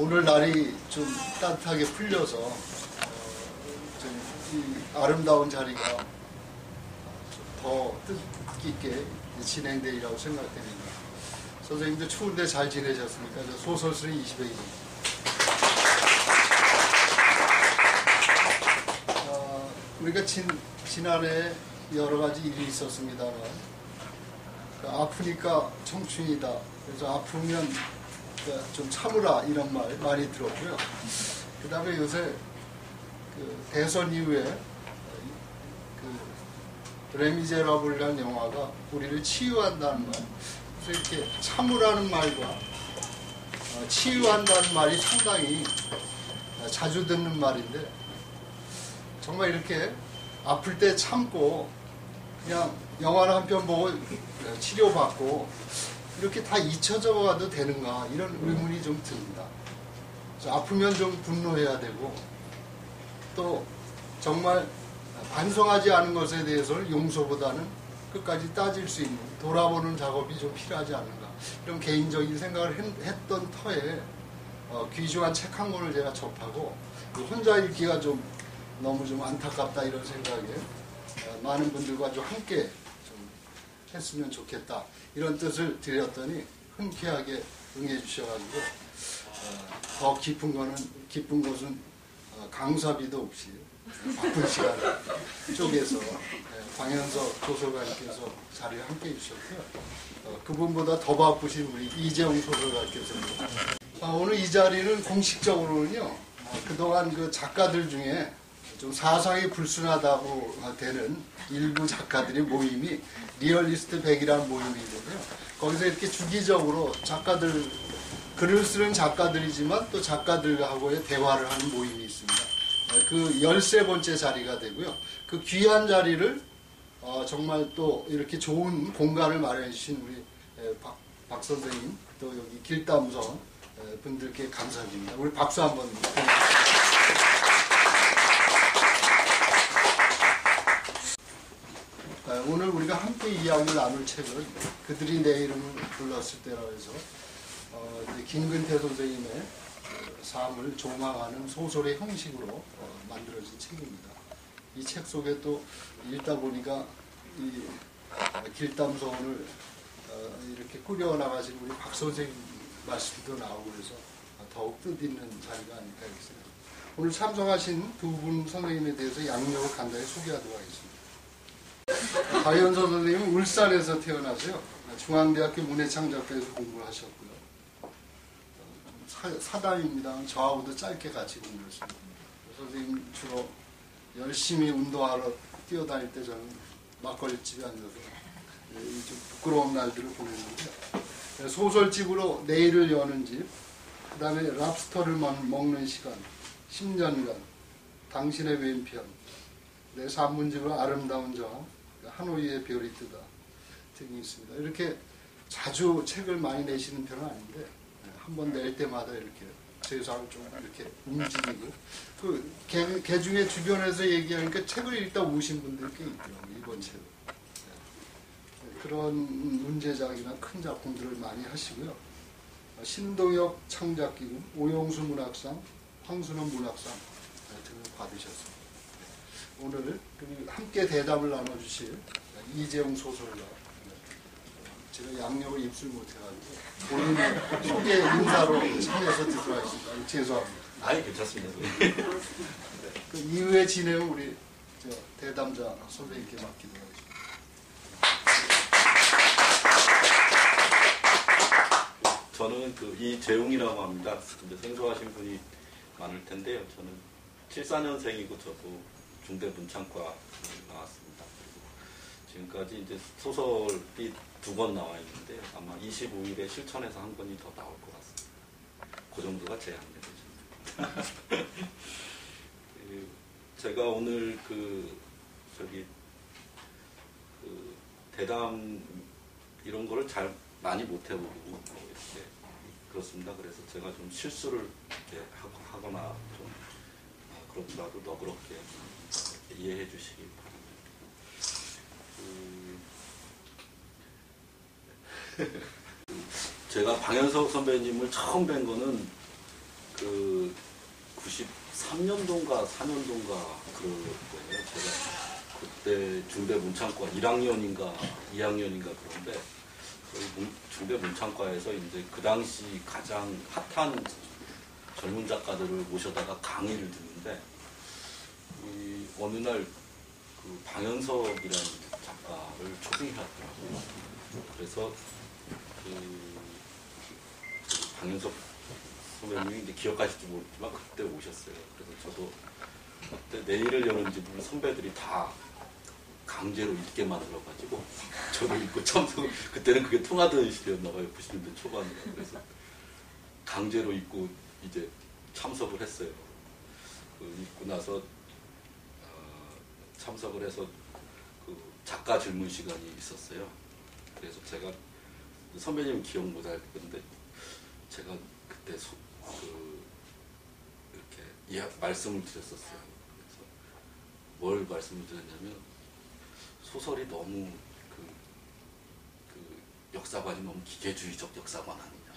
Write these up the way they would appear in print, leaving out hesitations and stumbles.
오늘 날이 좀 따뜻하게 풀려서 좀 이 아름다운 자리가 더 뜻깊게 진행되리라고 생각됩니다. 선생님들 추운데 잘 지내셨습니까? 소설스레 20회입니다. 우리가 지난해 여러 가지 일이 있었습니다만 아프니까 청춘이다. 그래서 아프면 좀 참으라 이런 말 많이 들었고요. 그 다음에 요새 대선 이후에 레미제라블이라는 영화가 우리를 치유한다는 말, 그래서 이렇게 참으라는 말과 치유한다는 말이 상당히 자주 듣는 말인데, 정말 이렇게 아플 때 참고 그냥 영화나 한 편 보고 치료받고 이렇게 다 잊혀져 가도 되는가, 이런 의문이 좀 듭니다. 그래서 아프면 좀 분노해야 되고, 또 정말 반성하지 않은 것에 대해서는 용서보다는 끝까지 따질 수 있는, 돌아보는 작업이 좀 필요하지 않는가, 이런 개인적인 생각을 했던 터에 귀중한 책 한 권을 제가 접하고, 혼자 읽기가 좀 너무 좀 안타깝다 이런 생각에 많은 분들과 좀 함께 좀 했으면 좋겠다 이런 뜻을 드렸더니 흔쾌하게 응해 주셔가지고, 더 깊은 것은 강사비도 없이 바쁜 시간 쪽에서 광현석 소설가님께서 자리에 함께 해주셨고요. 그분보다 더 바쁘신 우리 이재용 소설가께서 오늘 이 자리는 공식적으로는요, 그동안 그 작가들 중에 좀 사상이 불순하다고 되는 일부 작가들의 모임이 리얼리스트 100이라는 모임이거든요. 거기서 이렇게 주기적으로 작가들, 글을 쓰는 작가들이지만 또 작가들하고의 대화를 하는 모임이 있습니다. 그 13번째 자리가 되고요. 그 귀한 자리를 정말 또 이렇게 좋은 공간을 마련해 주신 우리 박 선생님, 또 여기 길담선 분들께 감사드립니다. 우리 박수 한번. 오늘 우리가 함께 이야기를 나눌 책은 그들이 내 이름을 불렀을 때라 해서 김근태 선생님의 삶을 조망하는 소설의 형식으로 만들어진 책입니다. 이 책 속에 또 읽다 보니까 이 길담소원을 이렇게 꾸려나가신 우리 박 선생님 말씀도 나오고 그래서 더욱 뜻있는 자리가 아닐까 이렇게 생각합니다. 오늘 참석하신 두 분 선생님에 대해서 양력을 간단히 소개하도록 하겠습니다. 박연서 선생님은 울산에서 태어나서요, 중앙대학교 문해창작과에서 공부를 하셨고요. 사담입니다. 저하고도 짧게 같이 공부했습니다. 선생님 주로 열심히 운동하러 뛰어다닐 때 저는 막걸리집에 앉아서 좀 부끄러운 날들을 보냈는데, 소설집으로 내일을 여는 집, 그 다음에 랍스터를 먹는 시간, 10년간, 당신의 왼편, 내 산문집으로 아름다운 정, 하노이의 별이 뜨다 등이 있습니다. 이렇게 자주 책을 많이 내시는 편은 아닌데, 한번 낼 때마다 이렇게 세상을 좀 이렇게 움직이고, 그 개 중에 주변에서 얘기하니까 책을 읽다 우신 분들이 꽤 있더라고요. 이번 책을. 그런 문제작이나 큰 작품들을 많이 하시고요. 신동엽 창작기금, 오영수 문학상, 황순원 문학상 등을 받으셨습니다. 오늘 함께 대답을 나눠주실 이재용 소설가, 제가 양력을 입술 못해가지고 본인의 소개 인사로 참여해서 듣도록 하겠습니다. 죄송합니다. 아니, 괜찮습니다. 그 이후에 진행은 우리 대담자 선생님께 맡기도록 하겠습니다. 저는 이재용이라고 합니다. 근데 생소하신 분이 많을 텐데요. 저는 74년생이고 저도 중대 문창과 나왔습니다. 지금까지 이제 소설이 2권 나와 있는데 아마 25일에 실천해서 한 권이 더 나올 것 같습니다. 그 정도가 제 학력이죠. 제가 오늘 대담 이런 거를 잘 많이 못 해보고 이렇게 그렇습니다. 그래서 제가 좀 실수를 하거나 좀 그렇더라도 너그럽게 이해해 주시기 바랍니다. 제가 박연석 선배님을 처음 뵌 거는 그 93년도인가 4년도인가 그거예요. 제가 그때 중대 문창과 1학년인가 2학년인가 그런데 중대 문창과에서 이제 그 당시 가장 핫한 젊은 작가들을 모셔다가 강의를 듣는데 어느 날 그 방현석이라는 작가를 초빙해왔더라고요. 그래서 그 방현석 선배님이 이제 기억하실지 모르지만 그때 오셨어요. 그래서 저도 그때 내일을 여는 집을 선배들이 다 강제로 읽게 만들어가지고 저도 읽고 참석. 그때는 그게 통하던 시대였나봐요. 90년대 초반이라. 그래서 강제로 읽고 이제 참석을 했어요. 읽고 나서 참석을 해서 그 작가 질문 시간이 있었어요. 그래서 제가 선배님 기억 못할 건데 제가 그때 이렇게 말씀을 드렸었어요. 그래서 뭘 말씀을 드렸냐면 소설이 너무 그 역사관이 너무 기계주의적 역사관 아니냐.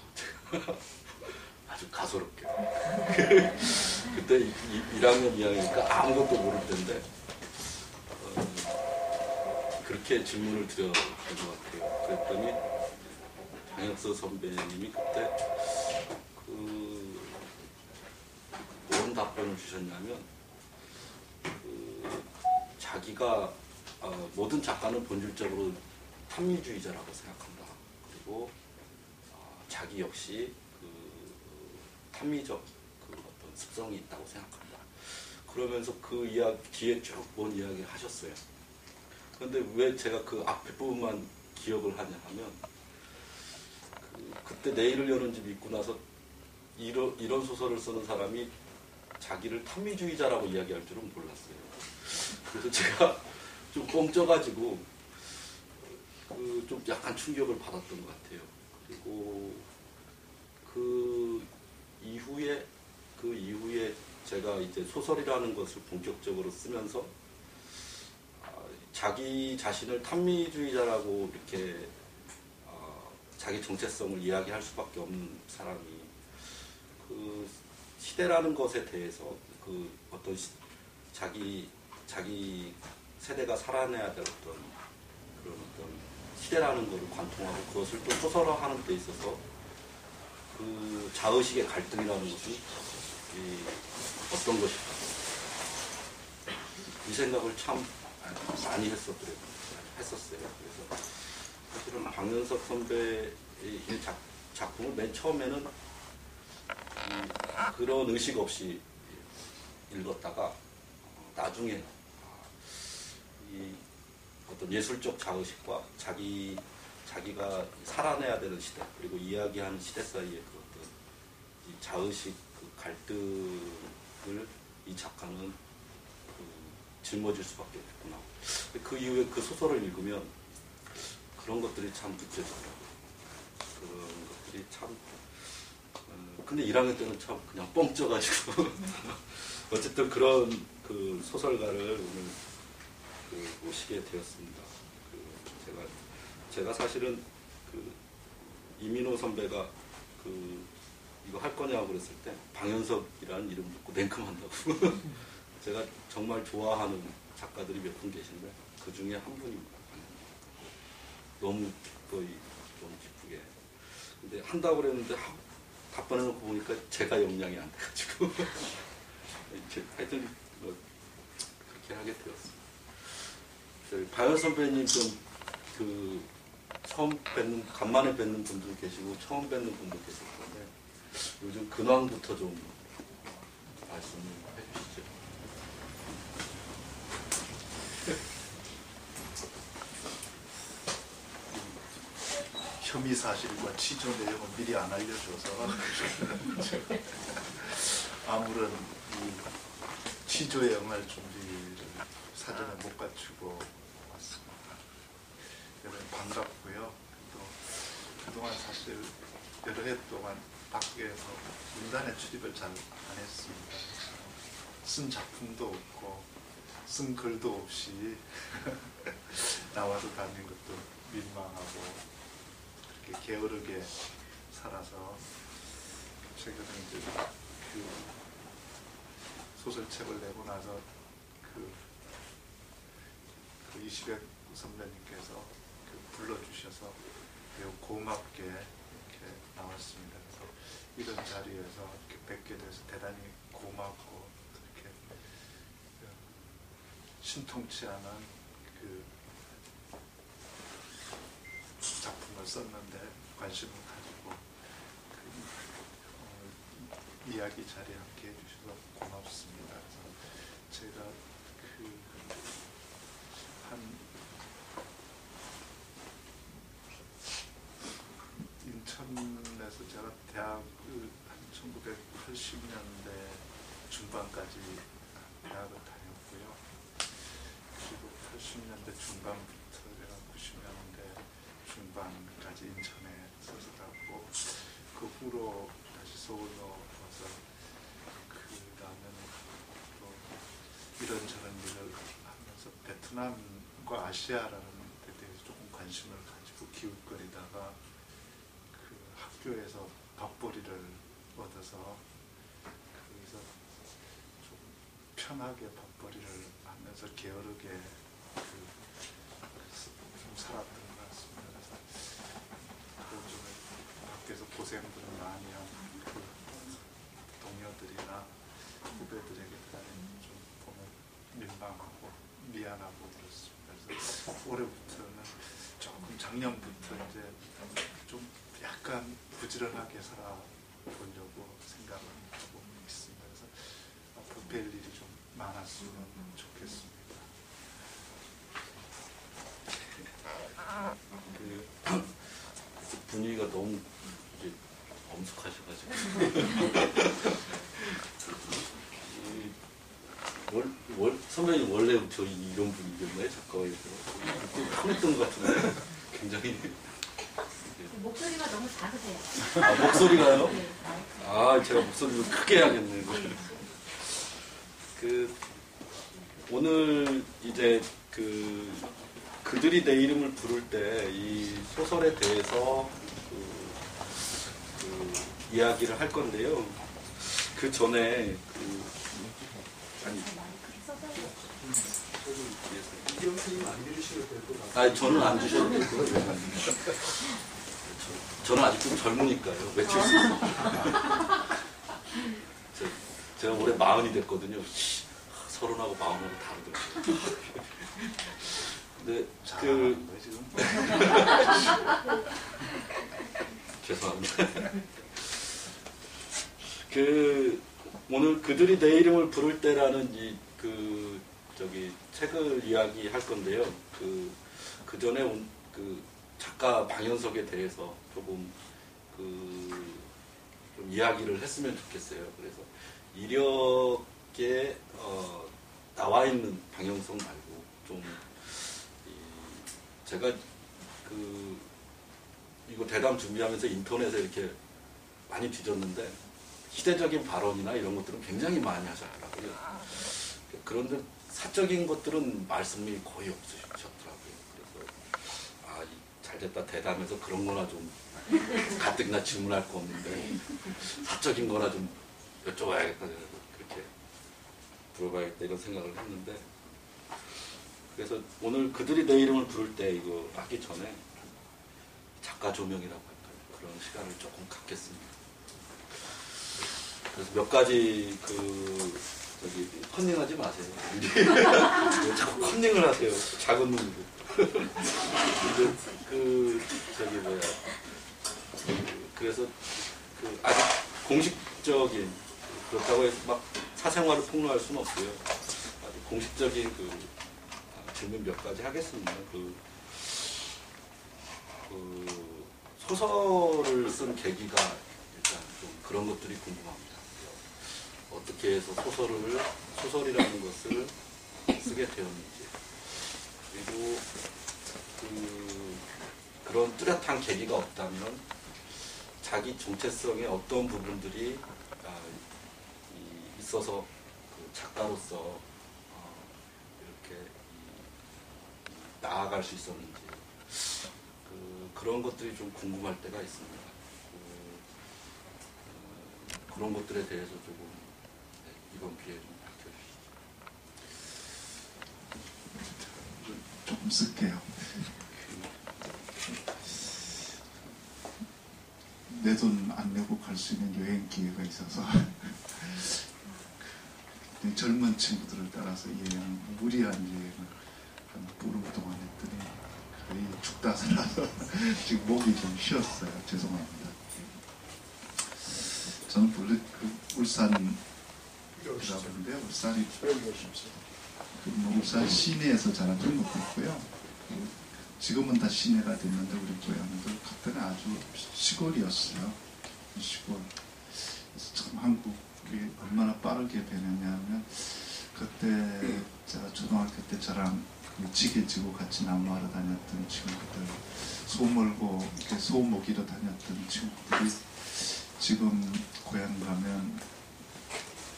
아주 가소롭게. 그때 1학년 2학년이니까 아무것도 모를 때인데 그렇게 질문을 드렸던 것 같아요. 그랬더니 장혁서 선배님이 그때 뭔 답변을 주셨냐면 자기가 모든 작가는 본질적으로 탐미주의자라고 생각한다. 그리고 자기 역시 탐미적 어떤 습성이 있다고 생각한다. 그러면서 그 이야기 뒤에 쭉 뭔 이야기를 하셨어요. 그런데 왜 제가 그 앞부분만 기억을 하냐 하면 그때 내일을 여는 집 읽고 나서 이런 소설을 쓰는 사람이 자기를 탐미주의자라고 이야기할 줄은 몰랐어요. 그래서 제가 좀 뻥쪄가지고 좀 약간 충격을 받았던 것 같아요. 그리고 그 이후에 제가 이제 소설이라는 것을 본격적으로 쓰면서 자기 자신을 탐미주의자라고 이렇게 자기 정체성을 이야기할 수밖에 없는 사람이 그 시대라는 것에 대해서 그 어떤 자기 세대가 살아내야 될 어떤 그런 어떤 시대라는 것을 관통하고 그것을 또 소설화하는 데 있어서 그 자의식의 갈등이라는 것이 어떤 것일까 이 생각을 참 많이 했었어요. 그래서 사실은 방현석 선배의 작품을 맨 처음에는 그런 의식 없이 읽었다가 나중에 이 어떤 예술적 자의식과 자기가 살아내야 되는 시대 그리고 이야기하는 시대 사이의 그 어떤 이 자의식 그 갈등을 이 작가는 짊어질 수밖에 없구나. 그 이후에 그 소설을 읽으면 그런 것들이 참 느껴지더라고요. 그런 것들이 참 근데 1학년 때는 참 그냥 뻥쪄가지고 어쨌든 그런 그 소설가를 오늘 모시게 되었습니다. 제가 사실은 이민호 선배가 이거 할 거냐고 그랬을 때 방현석이라는 이름 듣고 냉큼한다고. 제가 정말 좋아하는 작가들이 몇 분 계신데 그 중에 한 분입니다. 너무 기쁘게. 근데 한다고 그랬는데 답변해놓고 보니까 제가 역량이 안 돼가지고 하여튼 그렇게 하게 되었습니다. 바현 선배님 좀 처음 간만에 뵙는 분도 계시고 처음 뵙는 분도 계실 건데 요즘 근황부터 좀 말씀을 해주시죠. 혐의 사실과 취조 내용은 미리 안 알려줘서 아무런 이 취조에 응할 준비를 사전에 못 갖추고 왔습니다. 여러분 반갑고요. 또 그동안 사실 여러 해 동안 밖에서 문단에 출입을 잘 안 했습니다. 쓴 작품도 없고 쓴 글도 없이 나와서 다니는 것도 민망하고 그렇게 게으르게 살아서 최근에 이제 그 소설책을 내고 나서 그 이시백 선배님께서 불러주셔서 매우 고맙게 이렇게 나왔습니다. 그래서 이런 자리에서 이렇게 뵙게 돼서 대단히 고맙고 이렇게 신통치 않은 그 작품을 썼는데 관심을 가지고 이야기 자리에 함께 해주셔서 고맙습니다. 그래서 제가 인천에서 제가 대학을 한 1980년대 중반까지 대학을 다녔고요. 그리고 80년대 중반부터 제가 90년대 중반까지 인천에 서서하고 그 후로 다시 서울로 와서 그 다음에는 또 이런저런 일을 하면서 베트남과 아시아라는 데 대해서 조금 관심을 가지고 기웃거리다가 학교에서 밥벌이를 얻어서 거기서 좀 편하게 밥벌이를 하면서 게으르게 좀 살았던 것 같습니다. 그래서 요즘에 밖에서 고생들을 많이 한 그 동료들이나 후배들에게 좀 보면 민망하고 미안하고 그렇습니다. 그래서 올해부터는 조금 작년부터 이제 좀 약간 부지런하게 살아보려고 생각을 하고 있습니다. 그래서 앞으로 뵐 일이 좀 많았으면 좋겠습니다. 그 분위기가 너무 이제 엄숙하셔가지고 선배님 원래 저 이런 분위기였나요? 작가에서 편했던 것 같은데 굉장히 목소리가 너무 작으세요. 아, 목소리가요? 네. 아, 제가 목소리를 크게 해야겠네요. 오늘 이제 그들이 내 이름을 부를 때 이 소설에 대해서 이야기를 할 건데요. 그 전에 이경수님 안 주시면 될 것 같아요. 아니, 저는 안 주셔도 될 거예요. 저는 아직 좀 젊으니까요. 외칠 수 있어요. 제가 올해 40이 됐거든요. 30하고 40하고 다르더라고요. 근데 지금 죄송합니다. 오늘 그들이 내 이름을 부를 때라는 책을 이야기할 건데요. 그 전에 작가 방현석에 대해서 조금 좀 이야기를 했으면 좋겠어요. 그래서 이력에 나와 있는 방현석 말고 좀 제가 이거 대담 준비하면서 인터넷에 이렇게 많이 뒤졌는데 시대적인 발언이나 이런 것들은 굉장히 많이 하셨더라고요. 그런데 사적인 것들은 말씀이 거의 없으셨더라고요. 그래서 잘됐다 대담해서 그런 거나 좀 가뜩이나 질문할 거 없는데 사적인 거나 좀 여쭤봐야겠다 그렇게 물어봐야겠다 이런 생각을 했는데 그래서 오늘 그들이 내 이름을 부를 때 이거 하기 전에 작가 조명이라고 할까요? 그런 시간을 조금 갖겠습니다. 그래서 몇 가지 컨닝하지 마세요. 왜 자꾸 컨닝을 하세요? 작은 놈으로. 그래서 아직 공식적인 그렇다고 해서 막 사생활을 폭로할 수는 없고요. 아주 공식적인 질문 몇 가지 하겠습니다. 소설을 쓴 계기가 일단 좀 그런 것들이 궁금합니다. 어떻게 해서 소설이라는 것을 쓰게 되었는지, 그리고 그런 뚜렷한 계기가 없다면 자기 정체성의 어떤 부분들이 있어서 작가로서 이렇게 나아갈 수 있었는지 그런 것들이 좀 궁금할 때가 있습니다. 그런 것들에 대해서 조금 이번 기회에 좀 밝혀주시죠. 조금 쓸게요. 내 돈 안 내고 갈 수 있는 여행 기회가 있어서 젊은 친구들을 따라서 무리한 여행을 한 보름 동안 했더니 거의 죽다 살아서 지금 목이 좀 쉬었어요. 죄송합니다. 저는 원래 울산이라는데 울산이 울산 시내에서 자란 것도 있고요. 지금은 다 시내가 됐는데 우리 고향도 그때는 아주 시골이었어요. 시골. 그래서 참 한국이 얼마나 빠르게 변했냐면 그때 제가 초등학교 때 저랑 지게 지고 같이 나무하러 다녔던 친구들, 소 몰고 이렇게 소 먹이러 다녔던 친구들이 지금 고향 가면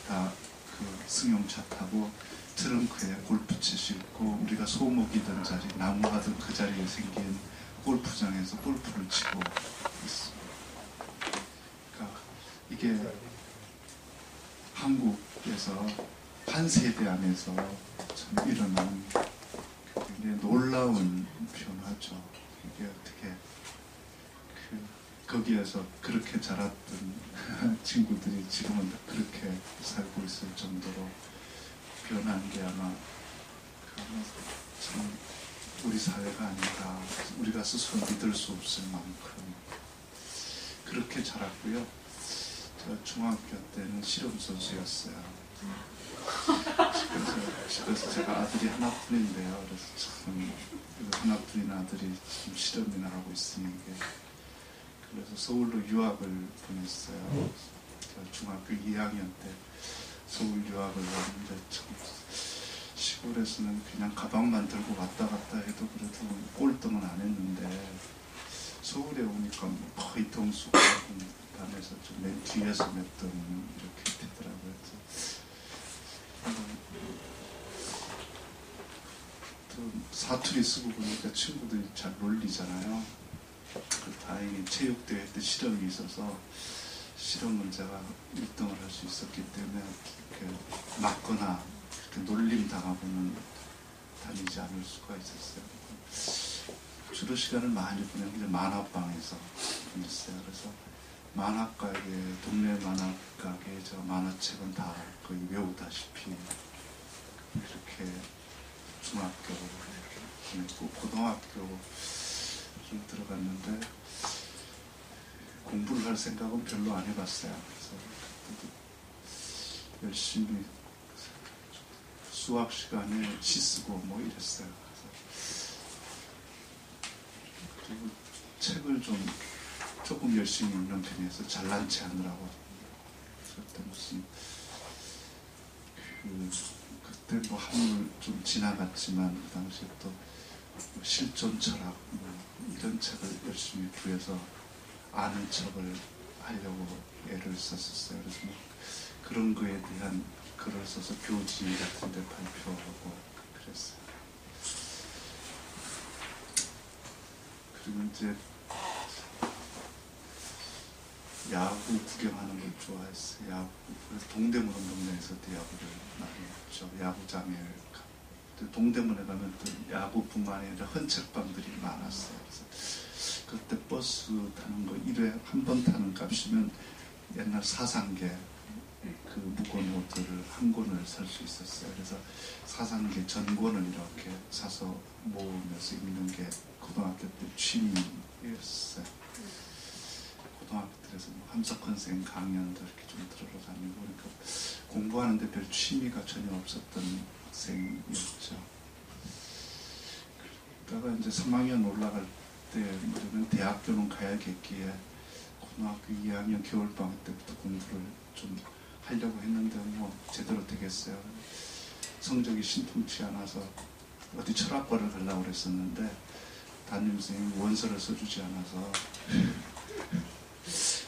다 그 승용차 타고 트렁크에 골프채 싣고 우리가 소 먹이던 자리, 나무하던 그 자리에 생긴 골프장에서 골프를 치고 있습니다. 그러니까 이게 한국에서 한 세대 안에서 참 일어난 굉장히 놀라운 변화죠. 이게 어떻게 거기에서 그렇게 자랐던 친구들이 지금은 그렇게 살고 있을 정도로 변한 게 아마 참 우리 사회가 아닌가, 우리가 스스로 믿을 수 없을 만큼 그렇게 자랐고요. 제가 중학교 때는 실험 선수였어요. 그래서 제가 아들이 하나뿐인데요. 그래서 참 하나뿐인 아들이 지금 실험이나 하고 있으니 그래서 서울로 유학을 보냈어요. 제가 중학교 2학년 때 서울 유학을 갔는데 참 시골에서는 그냥 가방만 들고 왔다 갔다 해도 그래도 꼴등은 안 했는데 서울에 오니까 거의 동수가 반에서 좀 맨 뒤에서 몇 등 이렇게 되더라고요. 또 사투리 쓰고 보니까 친구들이 잘 놀리잖아요. 다행히 체육대회 때 실험이 있어서 실험은 제가 1등을 할 수 있었기 때문에 이렇게 맞거나 이렇게 놀림 당하고는 다니지 않을 수가 있었어요. 주로 시간을 많이 보낸 게 만화방에서 보냈어요. 그래서 만화가게, 동네 만화가게 제가 만화책은 다 거의 외우다시피 이렇게 중학교 보냈고 고등학교 좀 들어갔는데 공부를 할 생각은 별로 안 해봤어요. 그래서 열심히 수학 시간에 시 쓰고 뭐 이랬어요. 그리고 책을 조금 열심히 읽는 편이어서 잘난 체 하느라고 그때 무슨 그때 뭐 한물 좀 지나갔지만 그 당시에 또 실존 철학 이런 책을 열심히 구해서 아는 척을 하려고 애를 썼었어요. 그래서 뭐 그런 거에 대한 글을 써서 교지 같은 데 발표하고 그랬어요. 그리고 이제 야구 구경하는 걸 좋아했어요. 야구. 그래서 동대문 운동장에서 야구를 많이 했죠. 야구장에 동대문에 가면 또 야구뿐만 아니라 헌책방들이 많았어요. 그래서 그때 버스 타는 거 1회 한 번 타는 값이면 옛날 사상계 그 무고노트를 한 권을 살 수 있었어요. 그래서 사상계 전권을 이렇게 사서 모으면서 읽는 게 고등학교 때 취미였어요. 고등학교 때에서 뭐 함석헌생 강연도 이렇게 좀 들으러 다니고 그러니까 공부하는데 별 취미가 전혀 없었던 학생이었죠. 그러다가 이제 3학년 올라갈 때는 대학교는 가야겠기에 고등학교 2학년 겨울방학 때부터 공부를 좀 하려고 했는데 뭐 제대로 되겠어요. 성적이 신통치 않아서 어디 철학과를 가려고 그랬었는데 담임선생님이 원서를 써주지 않아서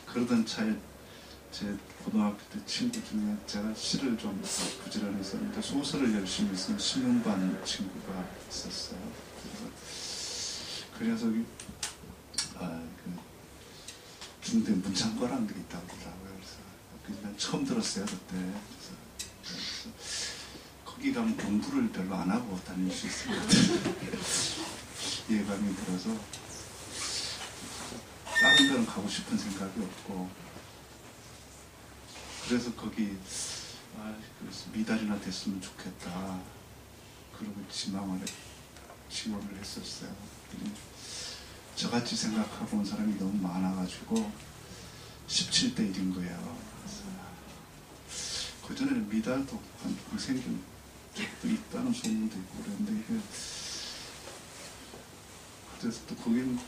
그러던 차에 제 고등학교 때 친구 중에 제가 시를 좀 부지런히 썼는데 소설을 열심히 쓴 신문반 친구가 있었어요. 그래서 그 중대 문창과라는 게 있다고 그러더라고요. 그래서 난 처음 들었어요 그때. 그래서 거기 가면 공부를 별로 안 하고 다닐 수 있을 것 같아요. 예감이 들어서 다른 데는 가고 싶은 생각이 없고, 그래서 거기 그래서 미달이나 됐으면 좋겠다. 그러고 지원을 했었어요. 저같이 생각하고 온 사람이 너무 많아가지고 17대 1인 거예요. 그 전에는 미달도 한 생긴 적도 있다는 소문도 있고 그랬는데, 이게 그래서 또 거기는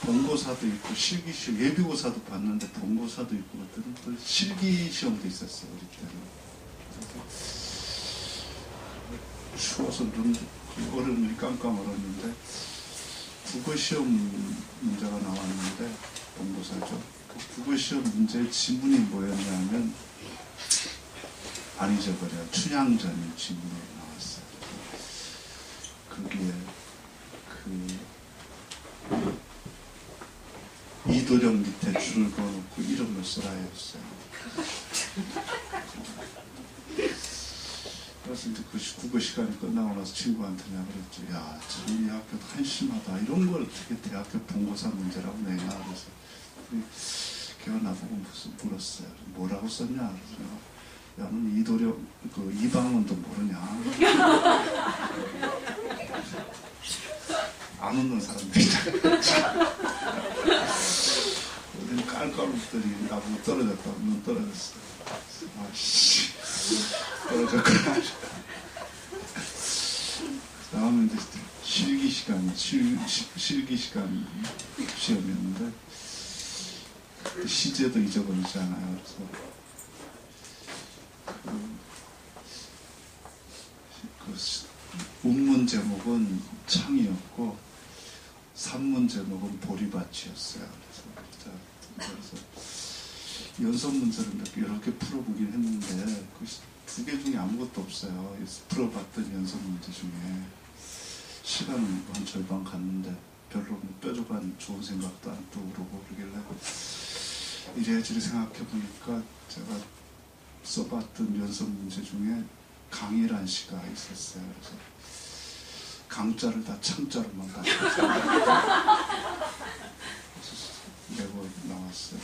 본고사도 있고 실기시험, 예비고사도 봤는데 본고사도 있고 그때는 또 실기시험도 있었어요. 우리 때는. 추워서 얼음이 깜깜 얼었는데 국어시험 문제가 나왔는데, 본고사죠. 그 국어시험 문제의 지문이 뭐였냐면, 안 잊어버려요. 춘향전이 지문이 나왔어요. 거기에 이도령 밑에 줄을 그어놓고 이름을 써라 했어요. 그래서 이제 그 국어 시간이 끝나고 나서 친구한테 내가 그랬죠. 야, 참 이 학교 한심하다. 이런 걸 어떻게 대학교 본고사 문제라고 내냐. 그래서 걔가 나보고 무슨 물었어요. 뭐라고 썼냐. 그래서 야, 넌 이도령, 이방원도 모르냐. 안 웃는 사람들이잖아. 우리는 깔깔웃더니 나보고 떨어졌다고. 눈 떨어졌어. 아씨, 떨어졌구나. 다음에 이제 실기 시간 시험이었는데, 시제도 잊어버리잖아요. 그래서 운문 제목은 창이었고, 산문 제목은 보리밭이었어요. 그래서 연속 문제를 몇 개 여러 개 풀어보긴 했는데, 그 두 개 중에 아무것도 없어요. 풀어봤던 연속 문제 중에. 시간은 한 절반 갔는데 별로 뾰족한 좋은 생각도 안 떠오르고 그러길래, 이래저래 생각해보니까 제가 써봤던 연속 문제 중에 강이란 시가 있었어요. 그래서 강자를 다 창자로만 바꿨어요. 내고 나왔어요.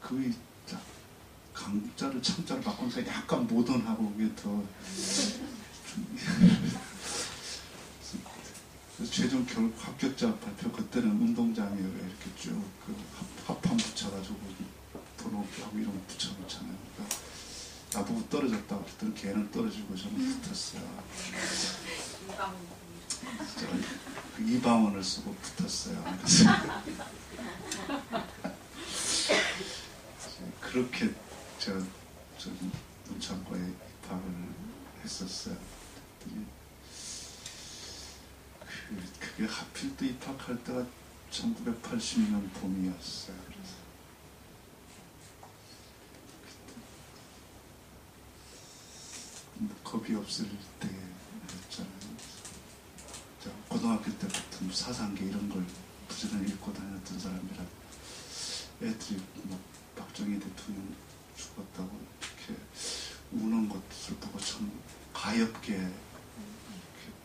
그 강자를 창자로 바꾸니까 약간 모던하고 그게 더 최종 결국 합격자 발표 그때는 운동장에 이렇게 쭉 합판 붙여가지고 번호하고 이런 거 붙여놓잖아요. 그러니까 나보고 떨어졌다고 그랬더니 걔는 떨어지고 저는 붙었어요. 그 이방원을 쓰고 붙었어요. 그래서 그렇게 제가 문창과에 입학을 했었어요. 그게 하필 또 입학할 때가 1980년 봄이었어요. 그래서 겁이 없을 때였잖아요. 고등학교 때부터 사상계 이런 걸 부지런히 읽고 다녔던 사람이라, 애들이 박정희 대통령 죽었다고 이렇게 우는 것을 보고 참 가엾게 이렇게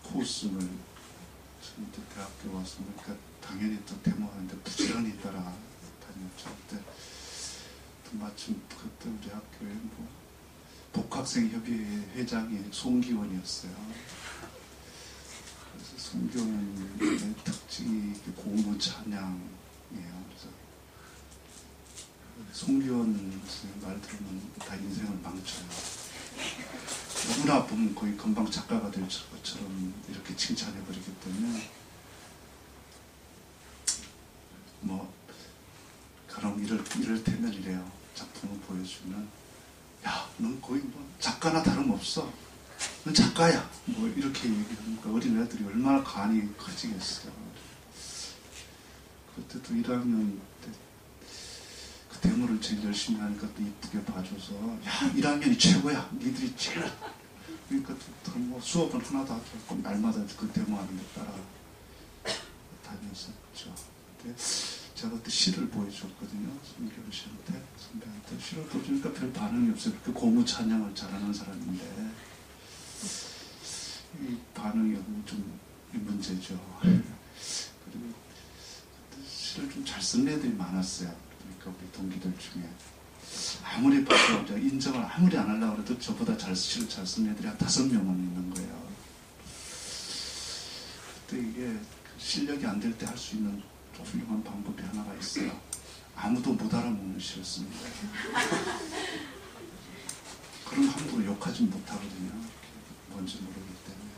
코웃음을, 저는 대학교 와서 그러니까 당연히 또 데모하는데 부지런히 따라 다녔죠. 그때 또 마침 그때 우리 학교에 복학생협의회 회장이 송기원이었어요. 그래서 송기원의 특징이 공부 찬양이에요. 그래서 송기원 선생님 말 들으면 다 인생을 망쳐요. 누구나 보면 거의 금방 작가가 될 것처럼 이렇게 칭찬해버리기 때문에, 그럼 이럴 테면 이래요. 작품을 보여주면, 야, 넌 거의 작가나 다름없어. 넌 작가야. 이렇게 얘기하니까 어린 애들이 얼마나 간이 커지겠어요. 그때도 1학년 때 그 데모를 제일 열심히 하니까 또 이쁘게 봐줘서, 야, 1학년이 최고야. 니들이 제일. 그러니까 또 수업은 하나도 안 하고 날마다 그 데모하는 데 따라 다녔었죠. 근데 제가 그때 시를 보여줬거든요. 손기현 씨한테, 선배한테. 시를 보여주니까 별 반응이 없어요. 그렇게 고무 찬양을 잘하는 사람인데 이 반응이 좀 문제죠. 그리고 시를 좀 잘 쓰는 애들이 많았어요. 그러니까 우리 동기들 중에 아무리 봐도 이제 인정을 아무리 안 하려고 해도 저보다 시를 잘 쓰는 애들이 한 5명은 있는 거예요. 그때 이게 실력이 안 될 때 할 수 있는 훌륭한 방법이 하나가 있어요. 아무도 못 알아먹는 시를 쓰는 거예요. 그럼 함부로 욕하지 못하거든요. 뭔지 모르기 때문에.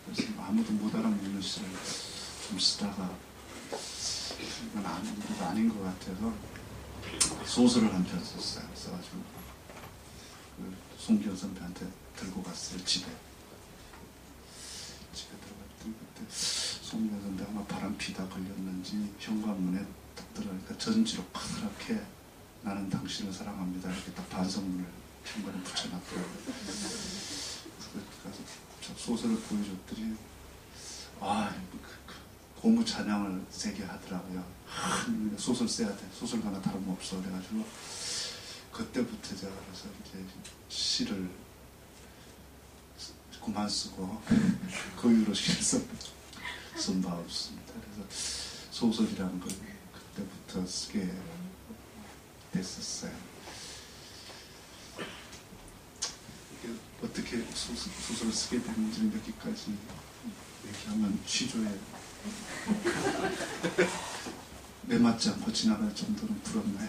그래서 아무도 못 알아먹는 시를 좀 쓰다가 이건 아닌 것 같아서 소설을 한 편 썼어요. 써가지고 그 송기현 선배한테 들고 갔어요. 집에 들어갔더니 그때 송기현 선배 아마 바람 피다 걸렸는지 현관문에 딱 들어가니까 전지로 커다랗게 나는 당신을 사랑합니다 이렇게 딱 반성문을 현관에 붙여놨더라고요. 가서 소설을 보여줬더니 고무 찬양을 세게 하더라고요. 소설 써야 돼. 소설가나 다름없어. 그래가지고 그때부터 제가 그래서 이제 시를 그만 쓰고 그 이후로 시를 쓴 바 없습니다. 그래서 소설이라는 걸 그때부터 쓰게 됐었어요. 이게 어떻게 소설을 쓰게 됐는지는 여기까지 얘기하면 취조에 매맞지 않고 지나갈 정도는 부럽나요?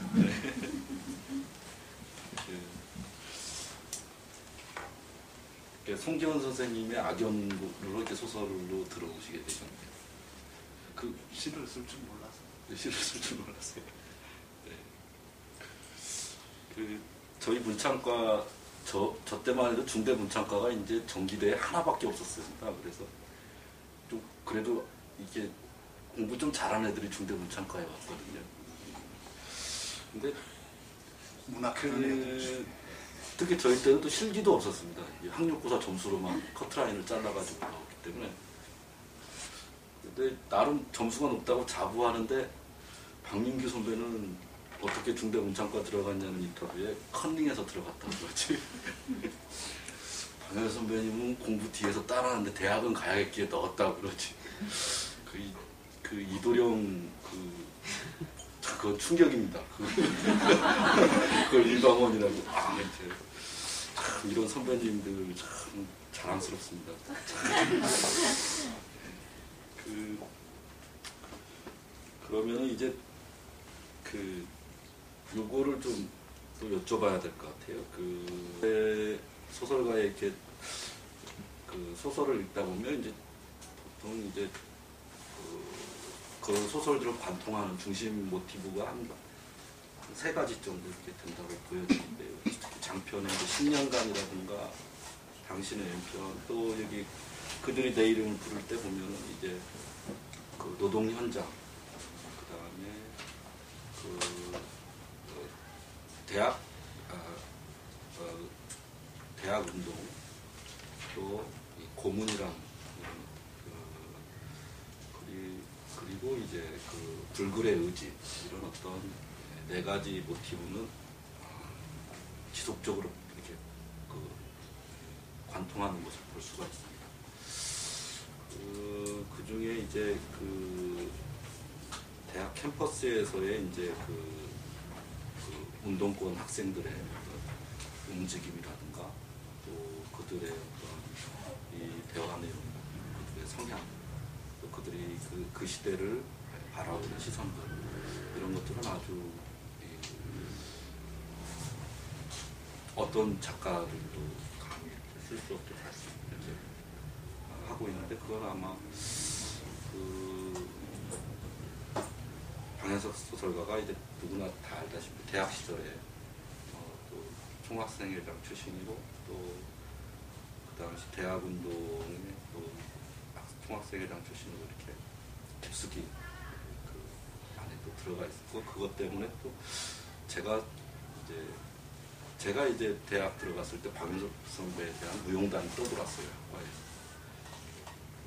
송기현 선생님의 악연으로 이렇게 소설로 들어오시게 되셨네요. 그 시를 쓸 줄 몰라서. 시를 쓸 줄 몰랐어요. 네. 그 저희 문창과 저 때만 해도 중대 문창과가 이제 전기대에 하나밖에 없었습니다. 그래서 좀 그래도 이게 공부 좀 잘하는 애들이 중대 문창과에 왔거든요. 근데 문학하는 애들 특히 저희 때는 또 실기도 없었습니다. 학력고사 점수로만 커트라인을 잘라가지고 나오기 때문에. 근데 나름 점수가 높다고 자부하는데 박민규 선배는 어떻게 중대 문창과 들어갔냐는 인터뷰에 컨닝해서 들어갔다고 그러지. 박민규 선배님은 공부 뒤에서 따라하는데 대학은 가야겠기에 넣었다고 그러지. 그 이도령 그건 충격입니다. 그걸 일방원이라고. 참 이런 선배님들 참 자랑스럽습니다. 그러면 이제 요거를 좀 또 여쭤봐야 될 것 같아요. 소설가에 이렇게 소설을 읽다 보면 이제 보통 이제 그 소설들을 관통하는 중심 모티브가 한 3가지 정도 이렇게 된다고 보여지는데요. 특히 장편의 10년간이라든가 당신의 왼편, 또 여기 그들이 내 이름을 부를 때 보면은 이제 그 노동 현장, 그 다음에 대학 운동, 또 고문이랑 그리고 이제 그 불굴의 의지, 이런 어떤 4가지 모티브는 지속적으로 이렇게 관통하는 것을 볼 수가 있습니다. 그 중에 이제 대학 캠퍼스에서의 이제 운동권 학생들의 어떤 움직임이라든가, 또 그들의 어떤 이 대화 내용, 그들의 성향, 또 그들이 그 시대를 바라보는 시선들, 이런 것들은 아주 어떤 작가들도 감히 쓸 수 없게 이렇게 하고 있는데, 그건 아마 방현석 소설가가 이제 누구나 다 알다시피 대학 시절에 또 총학생회장 출신이고, 또 그 당시 대학 운동에 또 총학생회장 출신으로 이렇게 깊숙이 안에 또 들어가 있었고, 그것 때문에 또 제가 이제 대학 들어갔을 때 박윤석 선배에 대한 무용단이 떠들었어요.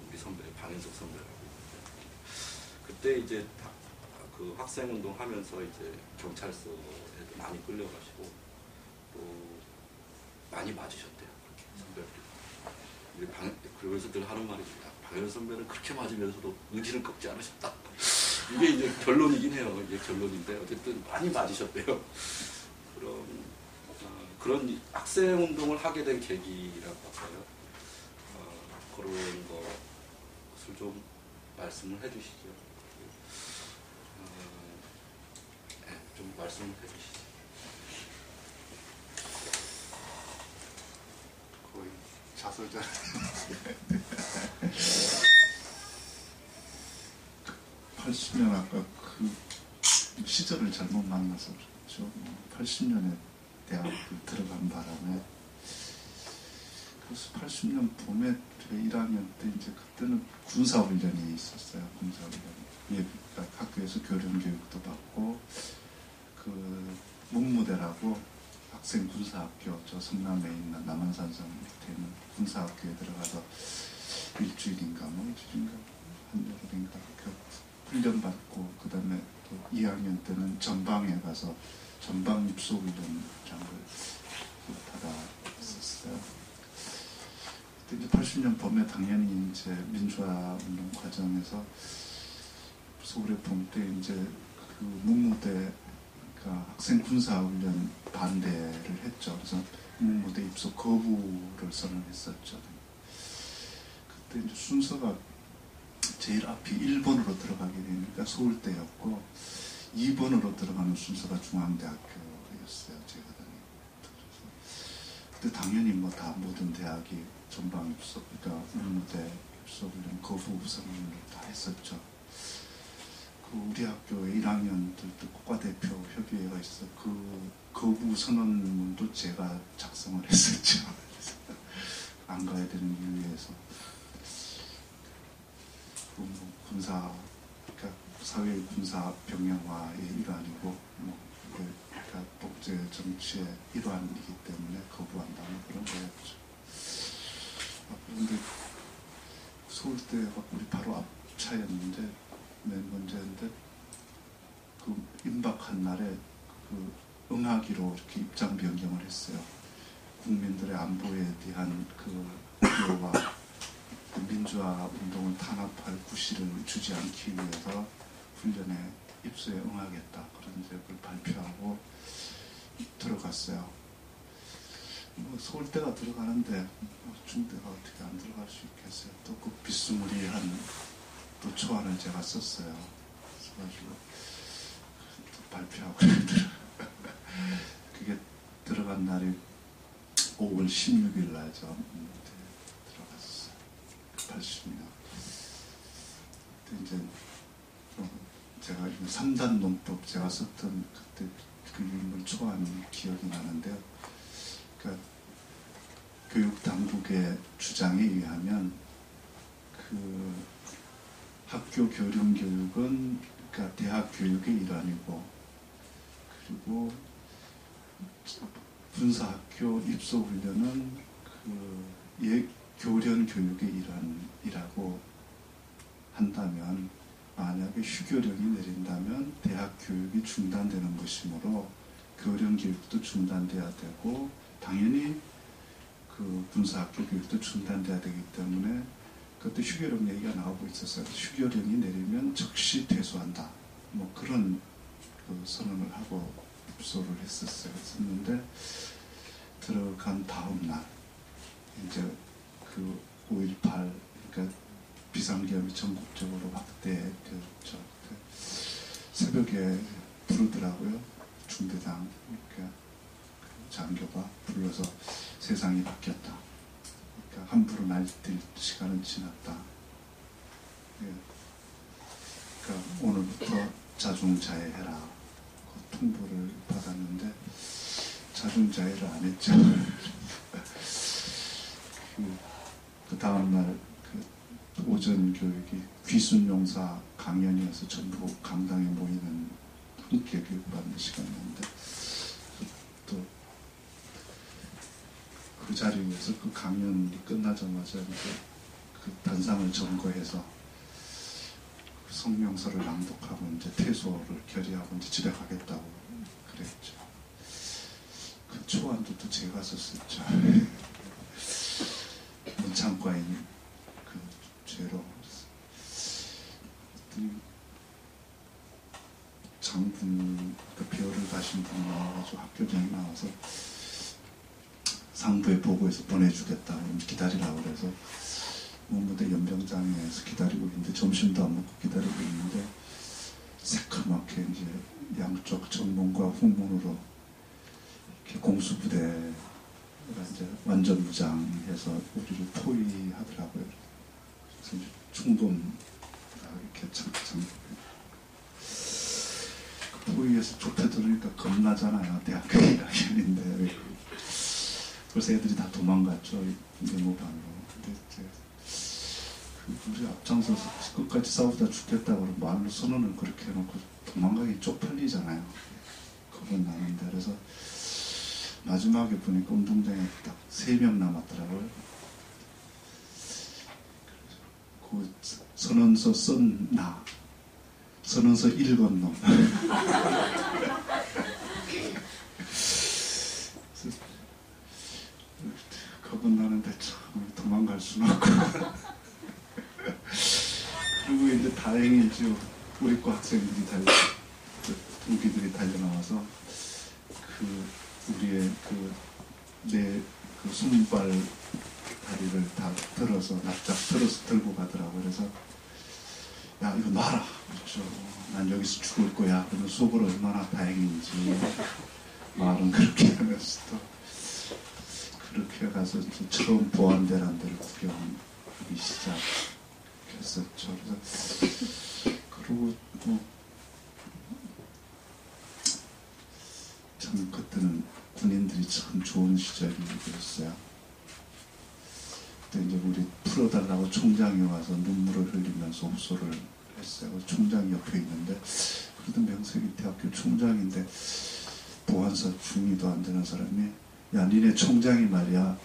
우리 선배, 박윤석 선배라고. 그때 이제 그 학생 운동 하면서 이제 경찰서에도 많이 끌려가시고 또 많이 맞으셨대요. 그렇게 선배들이. 그래서 늘 하는 말이 박영선 선배는 그렇게 맞으면서도 의지를 꺾지 않으셨다. 이게 이제 결론이긴 해요. 이게 결론인데 어쨌든 많이 맞으셨대요. 그런 학생 운동을 하게 된 계기라고 할까요? 그런 것을 좀 말씀을 해주시죠. 네, 좀 말씀을 해주시죠. 거의 자서전. 80년 아까 그 시절을 잘못 만나서 그렇죠. 80년에 대학을 들어간 바람에 그래서 80년 봄에 1학년 때 이제 그때는 군사훈련이 있었어요. 군사훈련. 그러니까 학교에서 교련교육도 받고 그 문무대라고 학생 군사학교 저 성남에 있는 남한산성 밑에 있는 군사학교에 들어가서 일주일인가 한여름인가 훈련받고 그 다음에 또 2학년 때는 전방에 가서 전방 입소훈련장을 받았었어요. 그때 이제 80년 봄에 당연히 이제 민주화 운동 과정에서 서울의 봄 때 이제 그 문무대 그러니까 학생 군사훈련 반대를 했죠. 그래서 문무대 입소 거부를 선언했었죠. 그때 이제 순서가 제일 앞이 1번으로 들어가게 되니까 서울대였고 2번으로 들어가는 순서가 중앙대학교였어요. 제가 다니는. 그때 당연히 뭐 다 모든 대학이 전방 입소, 그러니까 문무대 입소훈련 거부 선언을 다 했었죠. 그 우리 학교에 1학년들도 국가대표 협의회가 있어 그 거부 선언문도 제가 작성을 했었죠. 안 가야 되는 이유에서. 군사, 그러니까 사회 군사 병영화의 일환이고, 그러니까 독재 정치의 일환이기 때문에 거부한다는 그런 거였죠. 그런데 서울대가 우리 바로 앞 차였는데, 맨 문제인데, 그 임박한 날에 그 응하기로 이렇게 입장 변경을 했어요. 국민들의 안보에 대한 그 우려와 민주화 운동을 탄압할 구실을 주지 않기 위해서 훈련에 입소에 응하겠다 그런 그걸 발표하고 들어갔어요. 뭐 서울대가 들어가는데 중대가 어떻게 안 들어갈 수 있겠어요. 또 그 비스무리한 또 초안을 제가 썼어요. 그래가지고 또 발표하고 그게 들어간 날이 5월 16일 날죠. 80년. 그때 이제 제가 3단 논법 제가 썼던 그때 그 인물 초안 기억이 나는데요. 그러니까 교육 당국의 주장에 의하면 그 학교 교련 교육은 그러니까 대학 교육의 일환이고 그리고 군사학교 입소 훈련은 그 교련 교육의 일환이라고 한다면 만약에 휴교령이 내린다면 대학 교육이 중단되는 것이므로 교련 교육도 중단돼야 되고 당연히 그 군사학교 교육도 중단돼야 되기 때문에 그것도 휴교령 얘기가 나오고 있었어요. 휴교령이 내리면 즉시 퇴소한다. 뭐 그런 그 선언을 하고 입소를 했었는데 들어간 다음 날 이제 그 5.18 그러니까 비상계엄이 전국적으로 확대 새벽에 부르더라고요. 중대장 그러니까 그 장교가 불러서 세상이 바뀌었다. 그러니까 함부로 날뛸 시간은 지났다. 예. 그러니까 오늘부터 자중자애해라. 그 통보를 받았는데 자중자애를 안 했죠. 그 다음날 그 오전 교육이 귀순용사 강연이어서 전부 강당에 모이는 함께 교육받는 시간이었는데 또 그 자리에서 그 강연이 끝나자마자 이제 그 단상을 점거해서 그 성명서를 낭독하고 이제 퇴소를 결의하고 이제 집에 가겠다고 그랬죠. 그 초안도 또 제가 썼었죠. 문창과인 그 죄로. 장군 그 별을 다신 분이 나와가지고 학교장에 나와서 상부에 보고해서 보내주겠다고 기다리라고 그래서 무대 연병장에서 기다리고 있는데 점심도 안 먹고 기다리고 있는데 새카맣게 이제 양쪽 정문과 후문으로 이렇게 공수부대가 이제 완전 무장해서 우리를 포위하더라고요. 그래서 이제 충동 이렇게 참 포위에서 좁혀들으니까 겁나잖아요. 대학교 1학년인데. 그래서 애들이 다 도망갔죠. 네모반으로. 근데 우리 앞장서서 끝까지 싸우다 죽겠다고 말로 선언을 그렇게 해놓고 도망가기 쪽팔리잖아요. 겁은 나는데. 그래서 마지막에 보니까 운동장에 딱 3명 남았더라고요. 그 선언서 쓴 나. 선언서 읽은 놈. 겁은 나는데 참 도망갈 수는 없고. 그리고 이제 다행히 이제 우리 과 학생들이 동기들이 달려나와서 우리의 내 손발 다리를 다 들어서 납작 들어서 들고 가더라고. 그래서 야 이거 놔라. 그렇죠. 난 여기서 죽을 거야. 그러면 속으로 얼마나 다행인지 말은 그렇게 하면서 또 그렇게 가서 이제 처음 보안대란 데를 구경하기 시작했었죠. 그래서 그리고 참 그때는 군인들이 참 좋은 시절이었어요. 그때 이제 우리 풀어달라고 총장이 와서 눈물을 흘리면서 호소를 했어요. 총장이 옆에 있는데 그래도 명색이 대학교 총장인데 보안사 중위도 안 되는 사람이 야 니네 총장이 말이야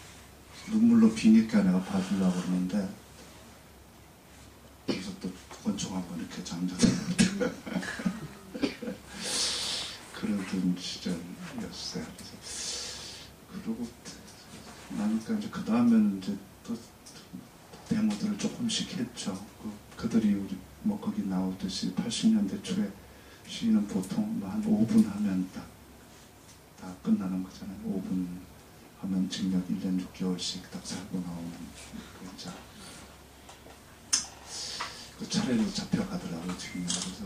눈물로 비니까 내가 봐주려고 그러는데 그래서 또 권총 한번 이렇게 장전했는데 그러던 시절이었어요. 그리고 나니까 이제 그 다음에는 이제 또 데모들을 조금씩 했죠. 그들이 우리 뭐 거기 나오듯이 80년대 초에 시위는 보통 한 5분 하면 다 끝나는 거잖아요. 5분 하면 징역 1년 6개월씩 딱 살고 나오는 자. 그 차례로 잡혀가더라고요. 지금 그래서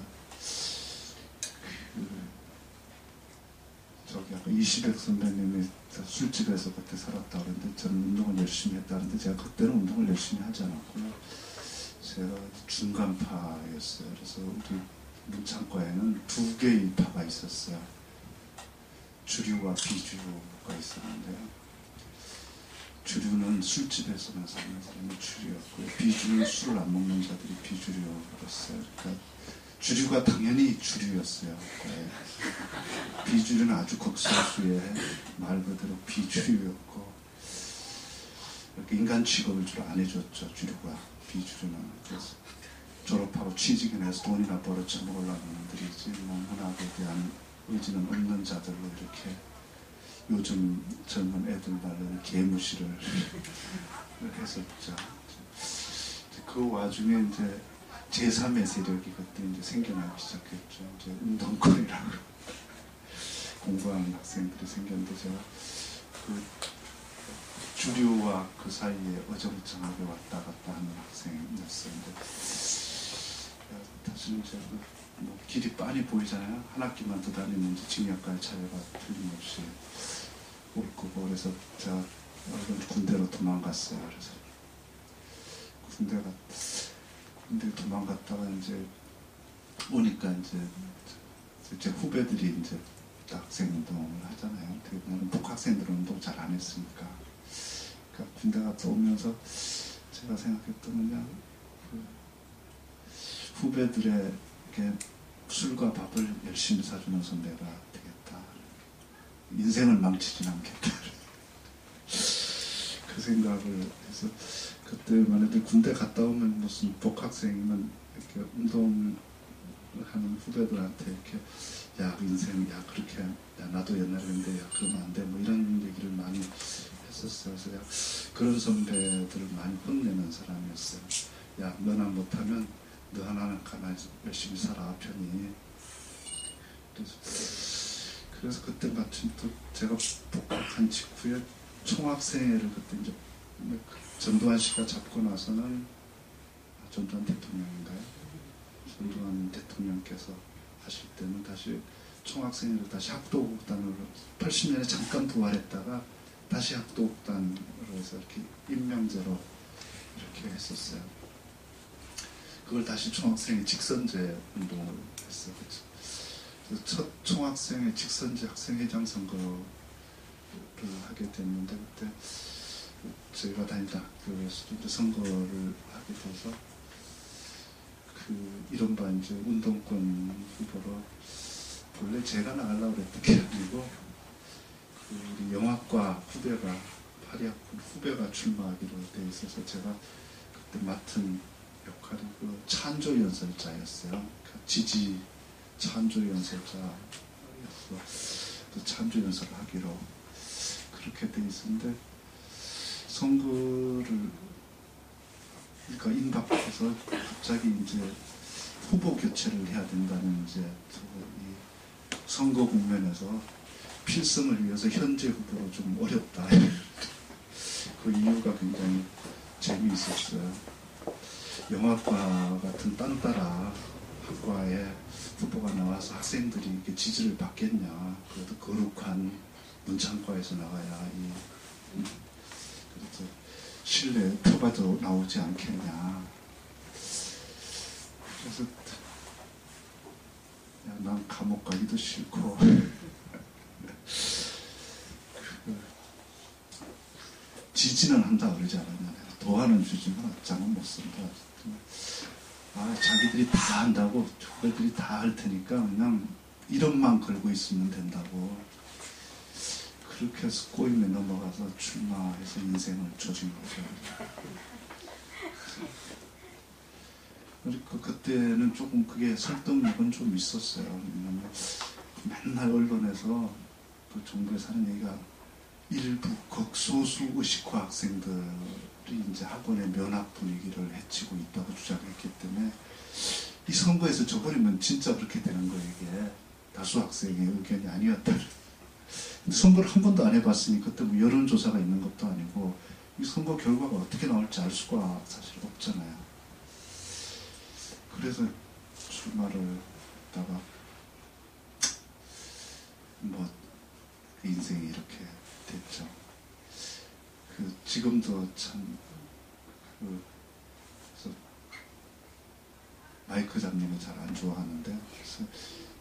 저기 아까 이시백 선배님이 술집에서 그때 살았다 그랬는데 저는 운동을 열심히 했다는데 제가 그때는 운동을 열심히 하지 않았고요. 제가 중간파였어요. 그래서 우리 문창과에는 2개의 파가 있었어요. 주류와 비주류가 있었는데요. 주류는 술집에서만 사는 사람이 주류였고요. 비주류는 술을 안 먹는 자들이 비주류였어요. 그러니까 주류가 당연히 주류였어요. 네. 비주류는 아주 극소수의 말 그대로 비주류였고 이렇게 인간 취급을 주로 안 해줬죠. 주류가 비주류는. 그래서 졸업하고 취직을 해서 돈이나 벌어쳐 먹으려는 놈들이지 뭐 문학에 대한 의지는 없는 자들로 이렇게 요즘 젊은 애들 말로는 개무시를 했었죠. 그 와중에 이제 제3의 세력이 그때 이제 생겨나기 시작했죠. 이제 운동권이라고 공부하는 학생들이 생겼는데 제가 그 주류와 그 사이에 어정쩡하게 왔다 갔다 하는 학생이었어요. 사실은 제가 뭐 길이 빤히 보이잖아요. 한 학기만 더 다니면 이제 징역갈 차례가 틀림없이 올 거고 그래서 제가 군대로 도망갔어요. 그래서 군대 도망갔다가 이제 오니까 이제 제 후배들이 이제 학생 운동을 하잖아요. 나는 복학생들은 운동 잘 안 했으니까. 그러니까 군대 갔다 오면서 제가 생각했던 그냥 후배들에게 술과 밥을 열심히 사주는 선배가 되겠다. 인생을 망치진 않겠다. 그 생각을 해서 그때만 해도 군대 갔다 오면 무슨 복학생이면 이렇게 운동하는 후배들한테 이렇게 야 인생 야 그렇게 야 나도 옛날에 근데 야 그러면 안 돼 뭐 이런 얘기를 많이 했었어요. 그래서 그런 선배들을 많이 혼내는 사람이었어요. 야 너나 못하면 너 하나는 가만히 열심히 살아 편히. 그래서 그때 마침 또 제가 복학한 직후에 총학생회를 그때 이제 전두환 씨가 잡고 나서는 전두환 대통령인가요? 전두환 대통령께서 하실 때는 다시 총학생회를 다시 학도국단으로 80년에 잠깐 부활했다가 다시 학도국단으로 해서 이렇게 임명제로 이렇게 했었어요. 그걸 다시 총학생회 직선제 운동을 했어요. 그래서 첫 총학생회 직선제 학생회장 선거를 하게 됐는데 그때 저희가 다니던 학교에서도 이제 선거를 하게 돼서 그 이른바 이제 운동권 후보로 원래 제가 나가려고 그랬던 게 아니고 그 우리 영화과 후배가 파리학군 후배가 출마하기로 돼 있어서 제가 그때 맡은 역할이 그 찬조 연설자였어요. 그 지지 찬조 연설자였어. 그 찬조 연설을 하기로 그렇게 돼 있었는데 선거를 그러니까 임박해서 갑자기 이제 후보 교체를 해야 된다는 이제 이 선거 국면에서 필승을 위해서 현재 후보로 좀 어렵다. 그 이유가 굉장히 재미있었어요. 영화과 같은 딴따라 학과에 후보가 나와서 학생들이 이렇게 지지를 받겠냐. 그래도 거룩한 문창과에서 나와야 그래서 신뢰 표봐도 나오지 않겠냐. 그래서 난 감옥 가기도 싫고 지지는 한다 그러지 않았냐. 도하는 주지만 장은 못 쓴다. 자기들이 다 한다고 후배들이 다 할 테니까 그냥 이름만 걸고 있으면 된다고. 그렇게 해서 꼬임에 넘어가서 출마해서 인생을 조진 거죠. 그러니까 그때는 조금 그게 설득력은 좀 있었어요. 왜냐면 맨날 언론에서 그 정부에서 하는 얘기가 일부 극소수 의식화 학생들이 이제 학원의 면학 분위기를 해치고 있다고 주장했기 때문에 이 선거에서 져버리면 진짜 그렇게 되는 거예요. 이게 다수 학생의 의견이 아니었다. 선거를 한 번도 안 해봤으니 그때 뭐 여론조사가 있는 것도 아니고 이 선거 결과가 어떻게 나올지 알 수가 사실 없잖아요. 그래서 출마를 하다가 뭐 인생이 이렇게 됐죠. 그 지금도 참 그래서 마이크 잡님은 잘 안 좋아하는데 그래서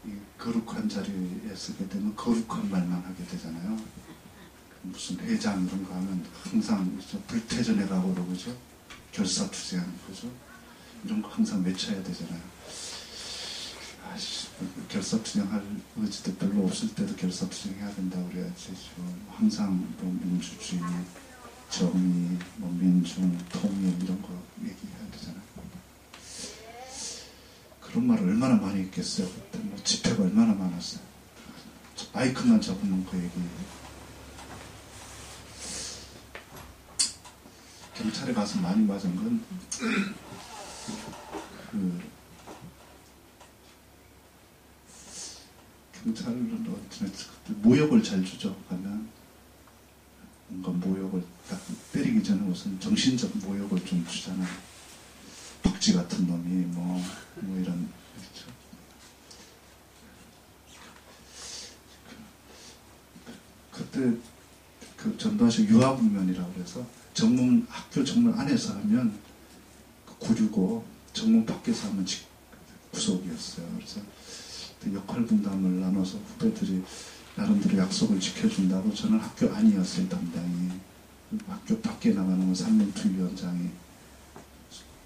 이 거룩한 자리에 서게 되면 거룩한 말만 하게 되잖아요. 무슨 회장 이런 거 하면 항상 불태전해라고 그러죠. 결사투쟁 그죠? 이런 거 항상 외쳐야 되잖아요. 결사투쟁할 의지도 별로 없을 때도 결사투쟁해야 된다고 그래야지. 항상 뭐 민주주의, 정의, 뭐 민중, 통일 이런 거 얘기해야 되잖아요. 그런 말을 얼마나 많이 했겠어요. 그때 뭐 집회가 얼마나 많았어요. 마이크만 잡으면 그 얘기. 경찰에 가서 많이 맞은 건 경찰은 그때 모욕을 잘 주죠. 가면 뭔가 모욕을 딱 때리기 전에 우선 정신적 모욕을 좀 주잖아요. 박쥐 같은 놈이 뭐 이런 그렇죠. 그때 그 전두환식 유아국면이라고 해서 학교 정문 안에서 하면 965 정문 밖에서 하면 구속이었어요. 그래서 역할 분담을 나눠서 후배들이 나름대로 약속을 지켜준다고 저는 학교 안이었어요. 담당이. 학교 밖에 나가는 건 산림투위원장이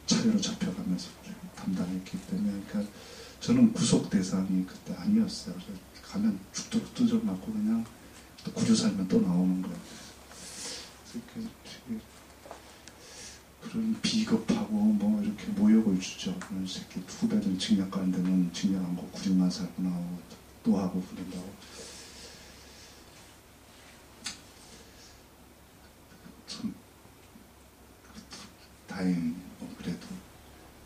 차례로 잡혀가면서 담당했기 때문에 그러니까 저는 구속 대상이 그때 아니었어요. 그래서 가면 죽도록 두절 맞고 그냥 또 구조 살면 또 나오는 거예요. 그런 비겁하고 뭐 이렇게 모욕을 주죠. 그런 새끼 후배들 징역 가는 데는 징역 안 고 구직만 살고 나오고 또 하고 그런다고. 참 다행히 그래도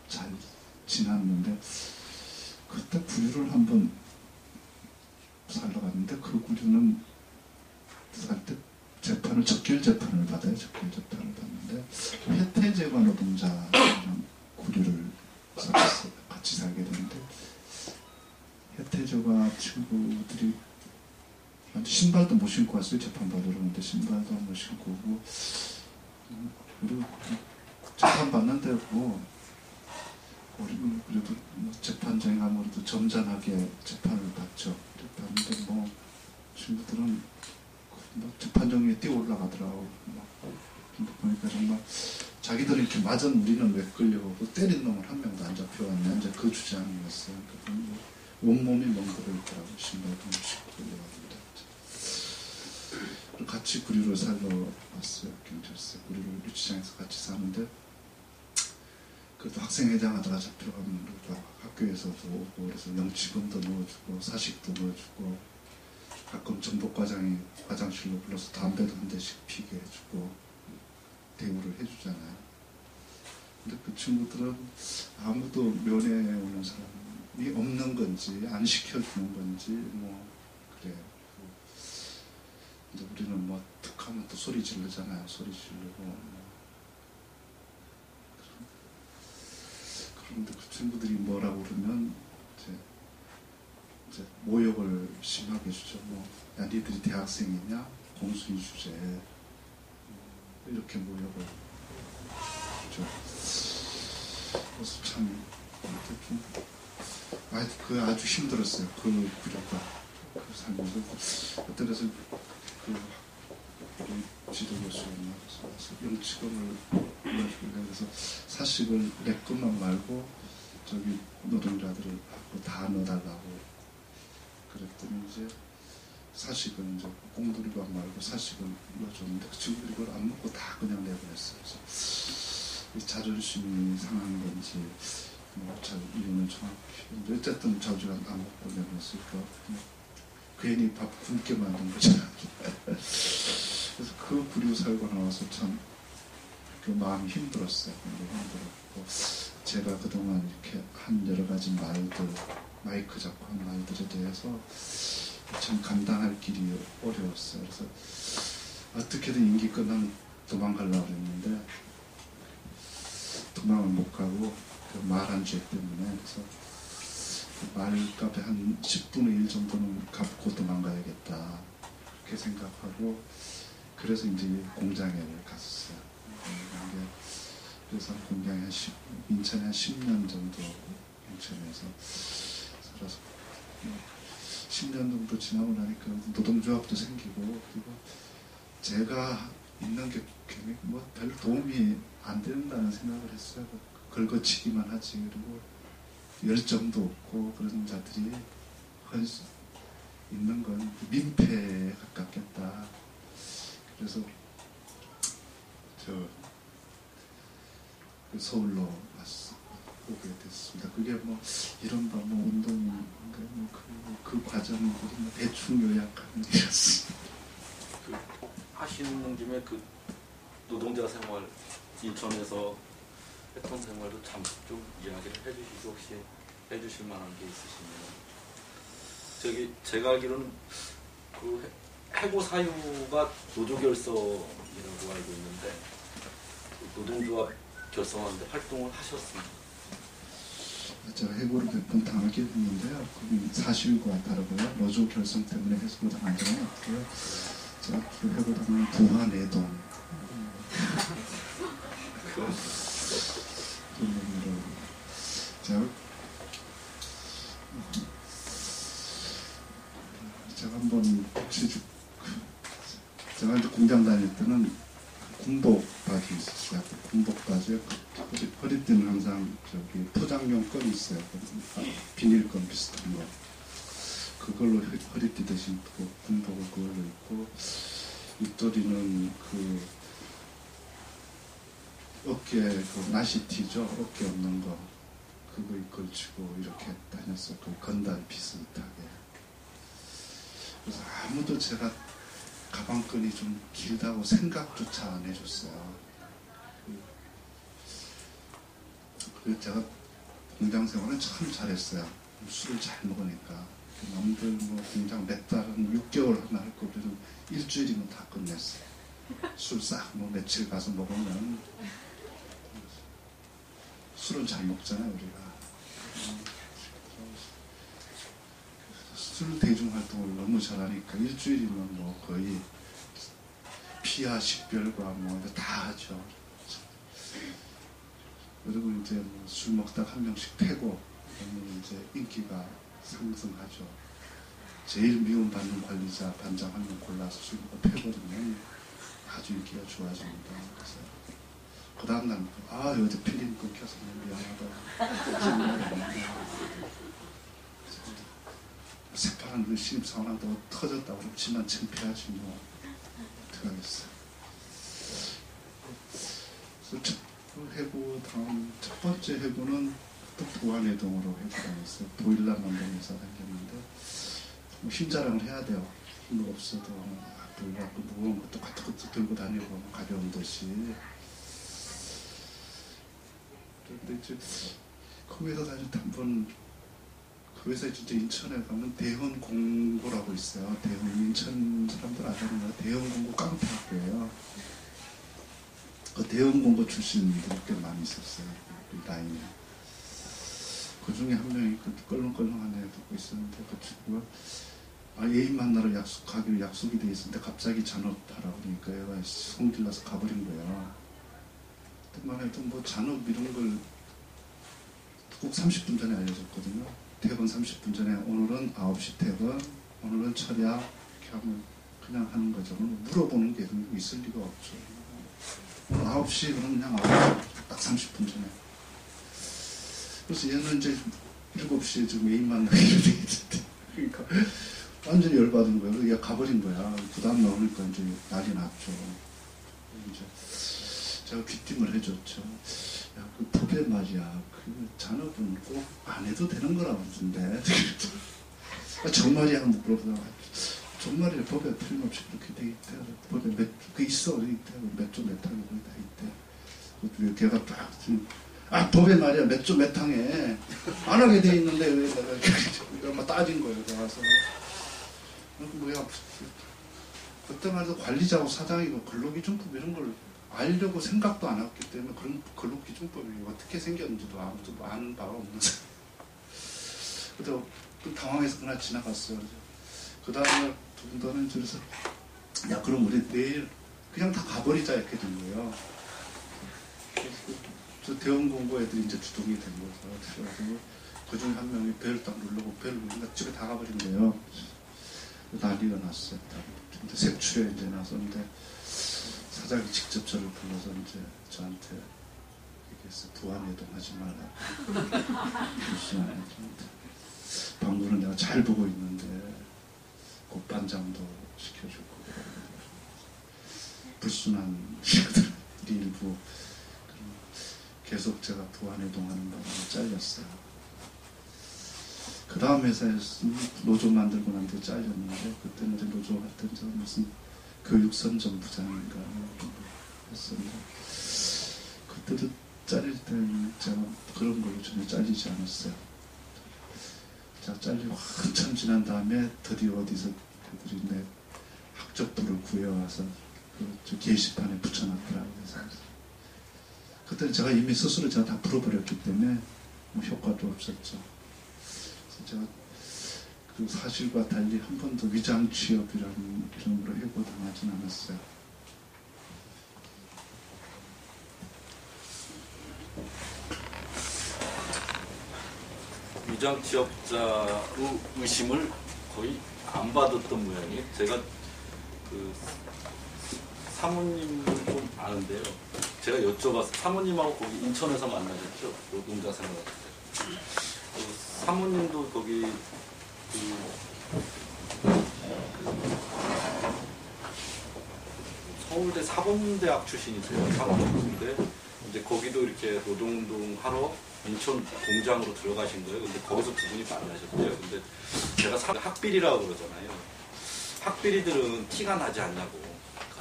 잘 지났는데 그때 구류를 한번 살러 갔는데 그 구류는 살 때 재판을 적결 재판을 받아요. 적결 재판을 받는데 혜태제과 노동자랑 구류를 같이 살게 되는데 혜태제과 친구들이 신발도 못 신고 왔어요. 재판 받으러 오는데 신발도 못 신고 오고 그리고 재판 받는데 뭐 우리는 그래도 뭐 재판장이 아무래도 점잖하게 재판을 받죠. 받는데 뭐 친구들은 뭐 재판정에 뛰어 올라가더라고. 보니까 정말 자기들은 이렇게 맞은 우리는 왜 끌려오고 때린 놈을 한 명도 안 잡혀왔냐 이제 그 주장이었어요. 그러니까 온몸이 멍들어 있더라고. 신발도 못 신고 끌려가던데. 같이 구리로 살러 왔어요. 경찰서 구리로 유치장에서 같이 사는데 그래도 학생회장 하다가 잡혀가면 학교에서도 오고 그래서 영치금도 넣어주고 사식도 넣어주고 가끔 전복과장이 화장실로 불러서 담배도 한 대씩 피게 해주고 대우를 해주잖아요. 근데 그 친구들은 아무도 면회에 오는 사람이 없는 건지 안 시켜주는 건지 뭐 그래. 근데 우리는 뭐 툭하면 또 소리 지르잖아요. 소리 지르고 그런데 그 친구들이 뭐라고 그러면 이제 모욕을 심하게 주죠. 뭐, 야, 니들이 대학생이냐? 공수위 주제. 이렇게 모욕을 주죠. 그래서 참, 그 아주 힘들었어요. 그 구조가. 그 살면서. 그래서 우리 지도교수였나? 그래서 영치금을 불러주길래 그래서 사식을 내 것만 말고 저기 노동자들을 받고 다 넣어달라고 그랬더니 이제 사식은 이제 꽁두리밥 말고 사식을 넣어줬는데 그 친구들이 그걸 안 먹고 다 그냥 내보냈어요. 그래서 이 자존심이 상한 건지 뭐 잘 이유는 정확히 어쨌든 저주가 안 먹고 내보냈으니까 괜히 밥 굶게 만든 거잖아요. 그래서 그 부류 살고 나와서 참 그 마음이 힘들었어요. 힘들었고 제가 그동안 이렇게 한 여러 가지 말들 마이크 잡고 한 말들에 대해서 참 감당할 길이 어려웠어요. 그래서 어떻게든 임기 끝나면 도망가려고 했는데 도망을 못 가고 그 말한 죄 때문에 그래서 그 말값에 한 10분의 1 정도는 갚고 도망가야겠다 그렇게 생각하고 그래서 이제 공장에 갔었어요. 그래서 공장에 인천에 한 10년 정도 인천에서 살아서 10년 정도 지나고 나니까 노동조합도 생기고 그리고 제가 있는 게 뭐 별 도움이 안 된다는 생각을 했어요. 긁어치기만 하지. 그리고 열정도 없고 그런 자들이 있는 건 민폐에 가깝겠다. 그래서 서울로 오게 됐습니다. 그게 뭐 이른바 뭐 운동인가 그 과정을 뭐 대충 요약하는 일이었습니다. 그 하시는 김에 그 노동자 생활 인천에서 했던 생활도 잠시 좀 이야기를 해주시고 혹시 해주실 만한 게 있으시면 제가 알기로는 그 해고 사유가 노조결성이라고 알고 있는데 그 노동조합 결성하는데 활동을 하셨습니다. 제가 해고를 몇 번 당하긴 했는데요. 그건 사실과 다르고요. 노조 결성 때문에 해고 당한 적은 없고요. 제가 해고 당한 부하내동 제가 한번 제가 이제 공장 다닐 때는 군복 바지 있었어요. 군복 바지에 허리띠는 항상 저기 포장용 끈이 있어요. 비닐끈 비슷한 거. 그걸로 허리띠 대신 군복을 그걸로 입고 윗도리는 그 어깨 그 나시티죠. 어깨 없는 거 그거 걸치고 이렇게 다녔어요. 그 건달 비슷하게. 그래서 아무도 제가 가방끈이 좀 길다고 생각조차 안 해줬어요. 그래서 제가 공장 생활은 참 잘했어요. 술을 잘 먹으니까. 남들 뭐 공장 몇 달, 한 6개월 하나 할 거 그래도 일주일이면 다 끝냈어요. 술 싹 뭐 며칠 가서 먹으면 술은 잘 먹잖아요 우리가. 술 대중활동을 너무 잘하니까 일주일이면 뭐 거의 피하 식별과 뭐 다 하죠. 그리고 이제 뭐 술 먹다 한 명씩 패고 그러면 이제 인기가 상승하죠. 제일 미움받는 관리자 반장 한 명 골라서 술 먹고 패버리면 아주 인기가 좋아집니다. 그래서 그 다음날 어제 필름 끊겨서 미안하다. 새파란 그 신입사원한테 터졌다고 그렇지만 창피하지 뭐 어떡하겠어요. 해고 다음 첫 번째 해고는 또 부안해동으로 해고당했어요. 보일러 만드는 회사 다녔는데 뭐 힘자랑을 해야 돼요. 힘도 없어도 보일러 무거운 것도 같은 것도 들고 다니고 가벼운 듯이. 그런데 이제 그 회사 다닐 때 한번 그 회사에 진짜 인천에 가면 대헌 공고라고 있어요. 대헌 인천 사람들 아시는 거예요. 대헌 공고 깡패 학교예요. 그 대헌 공고 출신들이 꽤 많이 있었어요. 우리 라인에. 그 중에 한 명이 그 껄렁껄렁한 애 듣고 있었는데 그 친구가 애인 만나러 약속하기로 약속이 돼 있었는데 갑자기 잔업하라고 그러니까 얘가 성질나서 가버린 거예요. 그때만 해도 뭐 잔업 이런 걸 꼭 30분 전에 알려줬거든요. 퇴근 30분 전에 오늘은 9시 퇴근, 오늘은 철야 이렇게 하면 그냥 하는 거죠. 물어보는 게 있을 리가 없죠. 9시 그럼 그냥 9시 딱 30분 전에. 그래서 얘는 이제 7시에 지금 애인 만나기로 돼 있는데 그러니까 완전히 열받은 거예요. 얘가 가버린 거야. 그 다음 나오니까 이제 난리 났죠. 이제 제가 귀띔을 해줬죠. 야, 그 법에 말이야. 그 잔업은 꼭 안 해도 되는 거라고 그러던데. 정말이야? 한번 물어보다가 정말이야. 법에 틀림없이 그렇게 돼 있대. 법에 그 있어. 몇 조 몇 항에 거기 다 있대. 걔가 딱 법에 말이야. 몇 조 몇 항에 안 하게 돼 있는데 왜 내가 막 따진 거예요. 나와서. 뭐야. 그때만 해도 관리자고 사장이고 근로기준법 이런 걸 알려고 생각도 안 했기 때문에 그런 근로기준법이 어떻게 생겼는지도 아무도 아는 바가 없는 사람. 그래서 당황해서 그날 지나갔어요. 그 다음에 두 분들은 그래서 야 그럼 우리 내일 그냥 다 가버리자 이렇게 된 거예요. 저 대원 공고 애들이 이제 주동이 된 거죠. 그래서 그 중에 한 명이 벨을 딱 누르고 벨을 누르니까 집에 다 가버린 거예요. 난리가 났어요. 근데 색추에 이제 나섰는데 사장이 직접 저를 불러서 이제 저한테 얘기했어요. 부안해동 하지 말라. 방구는 내가 잘 보고 있는데 곧반장도 시켜주고 불순한 일들이 일부 계속 제가 부안해동하는 바람에 잘렸어요. 그 다음 회사에서 노조 만들고 난 뒤에 잘렸는데 그때는 이제 노조 할 때 무슨 교육선전부장인가 했었는데 그때도 잘릴 때는 제가 그런 걸로 전혀 잘리지 않았어요. 제가 잘리고 한참 지난 다음에 드디어 어디서 애들이 내 학적부를 구해와서 그 게시판에 붙여놨더라고요. 그래서 그때는 제가 이미 스스로 제가 다 풀어버렸기 때문에 뭐 효과도 없었죠. 그래서 제가 그 사실과 달리 한 번도 위장 취업이라는 이름으로 해고당하진 않았어요. 위장 취업자 의심을 거의 안 받았던 모양이에요. 제가 그 사모님을 좀 아는데요. 제가 여쭤봤어요. 사모님하고 거기 인천에서 만나셨죠? 노동자 생활할 때. 그 사모님도 거기 서울대 사범대학 출신이세요. 사범대인데 이제 거기도 이렇게 노동운동 하러 인천 공장으로 들어가신 거예요. 근데 거기서 두 분이 만나셨대요. 근데 제가 학비리라고 그러잖아요. 학비리들은 티가 나지 않냐고.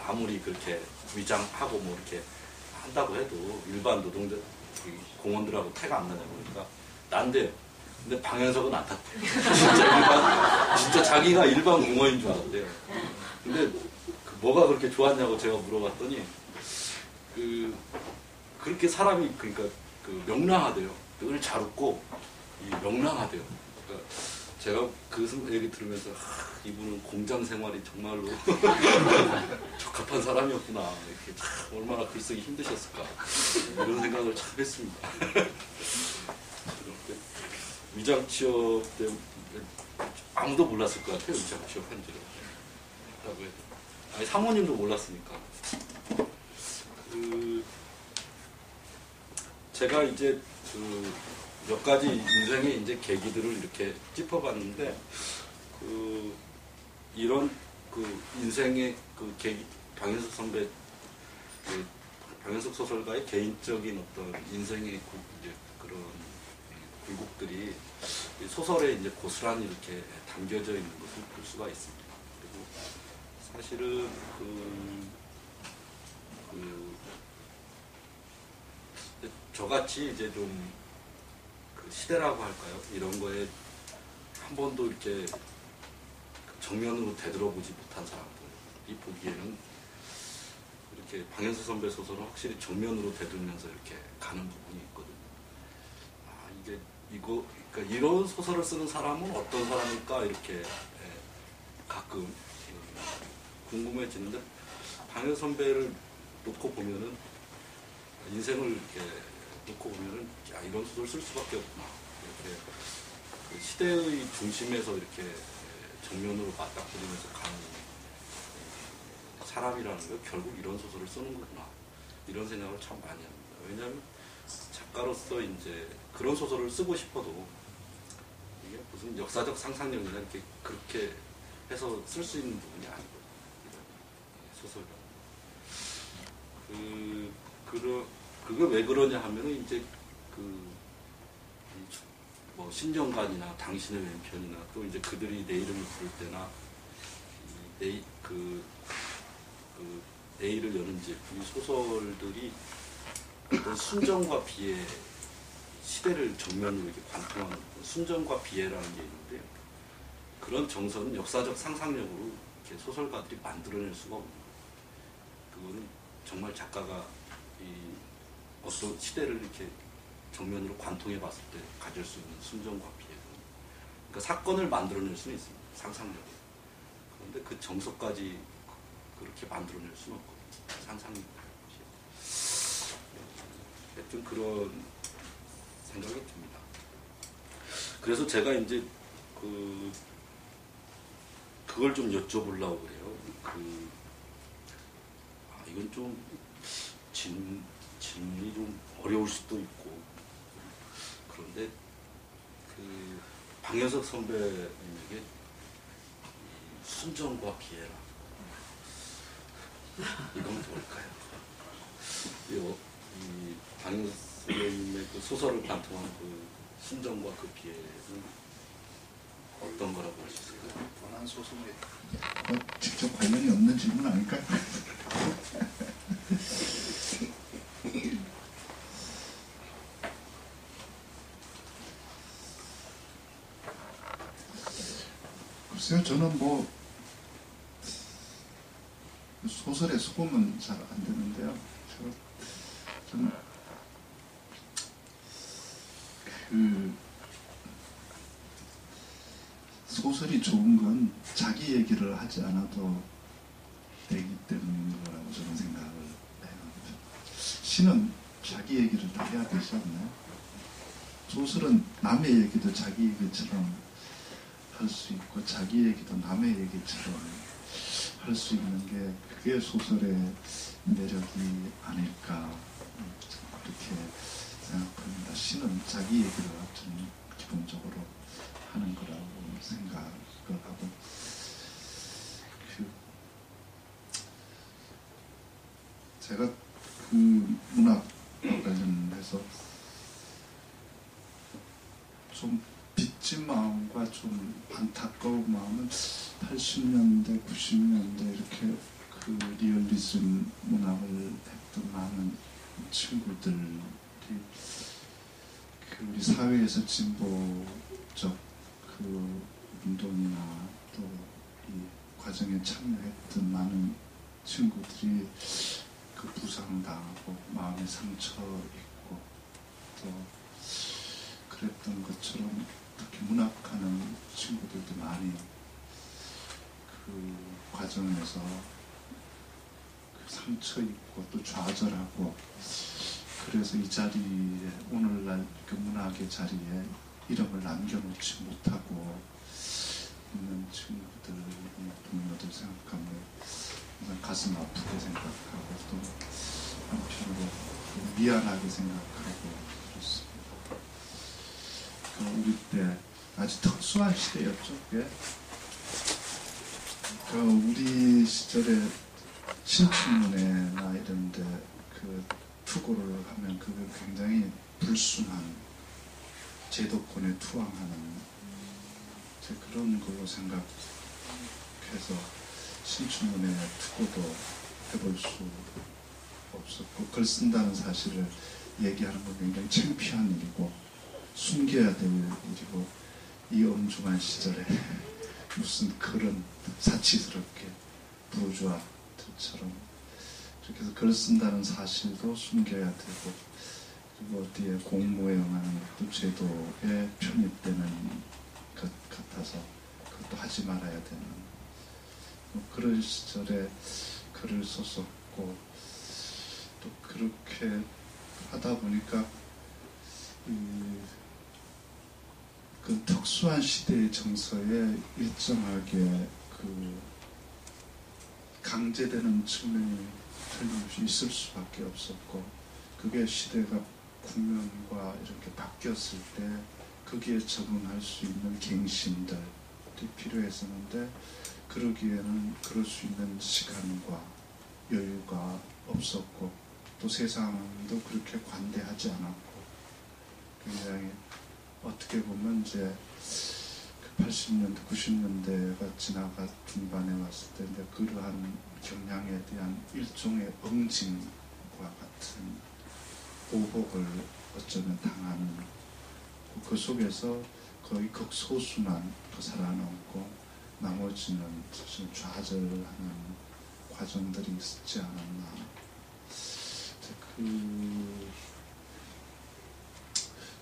아무리 그렇게 위장하고 뭐 이렇게 한다고 해도 일반 노동자 공원들하고 태가 안 나냐고. 그러니까 난데요. 근데 방현석은 안 탔대요. 진짜 자기가 일반 공원인 줄 알았대요. 근데 뭐가 그렇게 좋았냐고 제가 물어봤더니 그렇게 사람이 그러니까 명랑하대요. 늘 잘 웃고 명랑하대요. 그러니까 제가 그 얘기 들으면서 이분은 공장 생활이 정말로 적합한 사람이었구나. 이렇게 참 얼마나 글쓰기 힘드셨을까 이런 생각을 참 했습니다. 위장 취업 때문에 아무도 몰랐을 것 같아요. 위장 취업한 지를. 아니 사모님도 몰랐으니까. 제가 이제 몇 가지 인생의 이제 계기들을 이렇게 짚어봤는데 이런 인생의 계기 방현석 선배 방현석 소설가의 개인적인 어떤 인생의 이제 그런 굴곡들이 소설에 이제 고스란히 이렇게 담겨져 있는 것을 볼 수가 있습니다. 그리고 사실은 저같이 이제 좀 시대라고 할까요? 이런 거에 한 번도 이렇게 정면으로 되돌아보지 못한 사람들이 보기에는 이렇게 방현석 선배 소설은 확실히 정면으로 되돌면서 이렇게 가는 부분이 있거든요. 그러니까 이런 소설을 쓰는 사람은 어떤 사람일까 이렇게 가끔 궁금해지는데 방현석 선배를 놓고 보면은 인생을 이렇게 놓고 보면은 이런 소설을 쓸 수밖에 없구나. 이렇게 시대의 중심에서 이렇게 정면으로 맞닥뜨리면서 가는 사람이라는 거 결국 이런 소설을 쓰는 거구나. 이런 생각을 참 많이 합니다. 왜냐하면 작가로서 이제 그런 소설을 쓰고 싶어도 이게 무슨 역사적 상상력이나 이렇게 그렇게 해서 쓸 수 있는 부분이 아니거든요. 소설가. 그게 왜 그러냐 하면은 이제 뭐 신정관이나 당신의 왼편이나 또 이제 그들이 내 이름을 부를 때나 내일을 여는 집 이 소설들이 어떤 순정과 비애 시대를 정면으로 이렇게 관통하는 순정과 비애라는 게 있는데요. 그런 정서는 역사적 상상력으로 이렇게 소설가들이 만들어낼 수가 없는 거예요. 그거는 정말 작가가 어떤 시대를 이렇게 정면으로 관통해 봤을 때 가질 수 있는 순정과 비애. 그러니까 사건을 만들어낼 수는 있습니다. 상상력으로. 그런데 그 정서까지 그렇게 만들어낼 수는 없거든요. 상상력이라는 것이. 하여튼 그런 생각이 듭니다. 그래서 제가 이제 그걸 좀 여쭤보려고 그래요. 이건 좀 질문이 좀 어려울 수도 있고 그런데 방현석 선배님에게 순정과 비애라 이건 뭘까요? 이 방현석 선배님의 그 소설을 관통한 그 순정과 그 비애는 어떤 거라고 하시세요? 원한 소송에 직접 관련이 없는 질문 아닐까요? 글쎄요, 저는 뭐 소설에 소금은 잘 안 되는데요. 저는 소설이 좋은 건 자기 얘기를 하지 않아도 되기 때문인 거라고 저는 생각을 해요. 시는 자기 얘기를 다 해야 되지 않나요? 소설은 남의 얘기도 자기 얘기처럼 할 수 있고 자기 얘기도 남의 얘기처럼 할 수 있는 게 그게 소설의 매력이 아닐까 그렇게 생각합니다. 시는 자기 얘기를 좀 기본적으로 하는 거라고 생각을 하고 제가 문학 관련해서 좀 빚진 마음과 좀 안타까운 마음은 80년대, 90년대 이렇게 그 리얼리즘 문학을 했던 많은 친구들이 그 우리 사회에서 진보적 그 운동이나 또 이 과정에 참여했던 많은 친구들이 그 부상당하고 마음에 상처 있고 또 그랬던 것처럼 특히 문학하는 친구들도 많이 그 과정에서 그 상처 있고 또 좌절하고 그래서 이 자리에 오늘날 그 문학의 자리에 이름을 남겨놓지 못하고 있는 친구들, 동료들 생각하면 항상 가슴 아프게 생각하고 또 한편으로 미안하게 생각하고 그렇습니다. 우리 때 아주 특수한 시대였죠. 그게. 우리 시절에 신춘문예나 이런데 그 투고를 하면 그게 굉장히 불순한 제도권에 투항하는 그런 걸로 생각해서 신춘문예 투고도 해볼 수 없었고 글 쓴다는 사실을 얘기하는 건 굉장히 창피한 일이고 숨겨야 될 일이고 이 엄중한 시절에 무슨 글은 사치스럽게 부르주아처럼 이렇게 해서 글 쓴다는 사실도 숨겨야 되고 그리고 어디에 공모에 응하는 것도 제도에 편입되는 것 같아서 그것도 하지 말아야 되는 그런 시절에 글을 썼었고 또 그렇게 하다 보니까 그 특수한 시대의 정서에 일정하게 그 강제되는 측면이 틀림없이 있을 수밖에 없었고 그게 시대가 국면과 이렇게 바뀌었을 때 거기에 적응할 수 있는 갱신들이 필요했었는데 그러기에는 그럴 수 있는 시간과 여유가 없었고 또 세상도 그렇게 관대하지 않았고 굉장히 어떻게 보면 이제 80년대, 90년대가 지나가 중반에 왔을 때 이제 그러한 경향에 대한 일종의 응징과 같은 보복을 어쩌면 당하는 그 속에서 거의 극소수만 살아남고 나머지는 사실 좌절하는 과정들이 있지 않았나.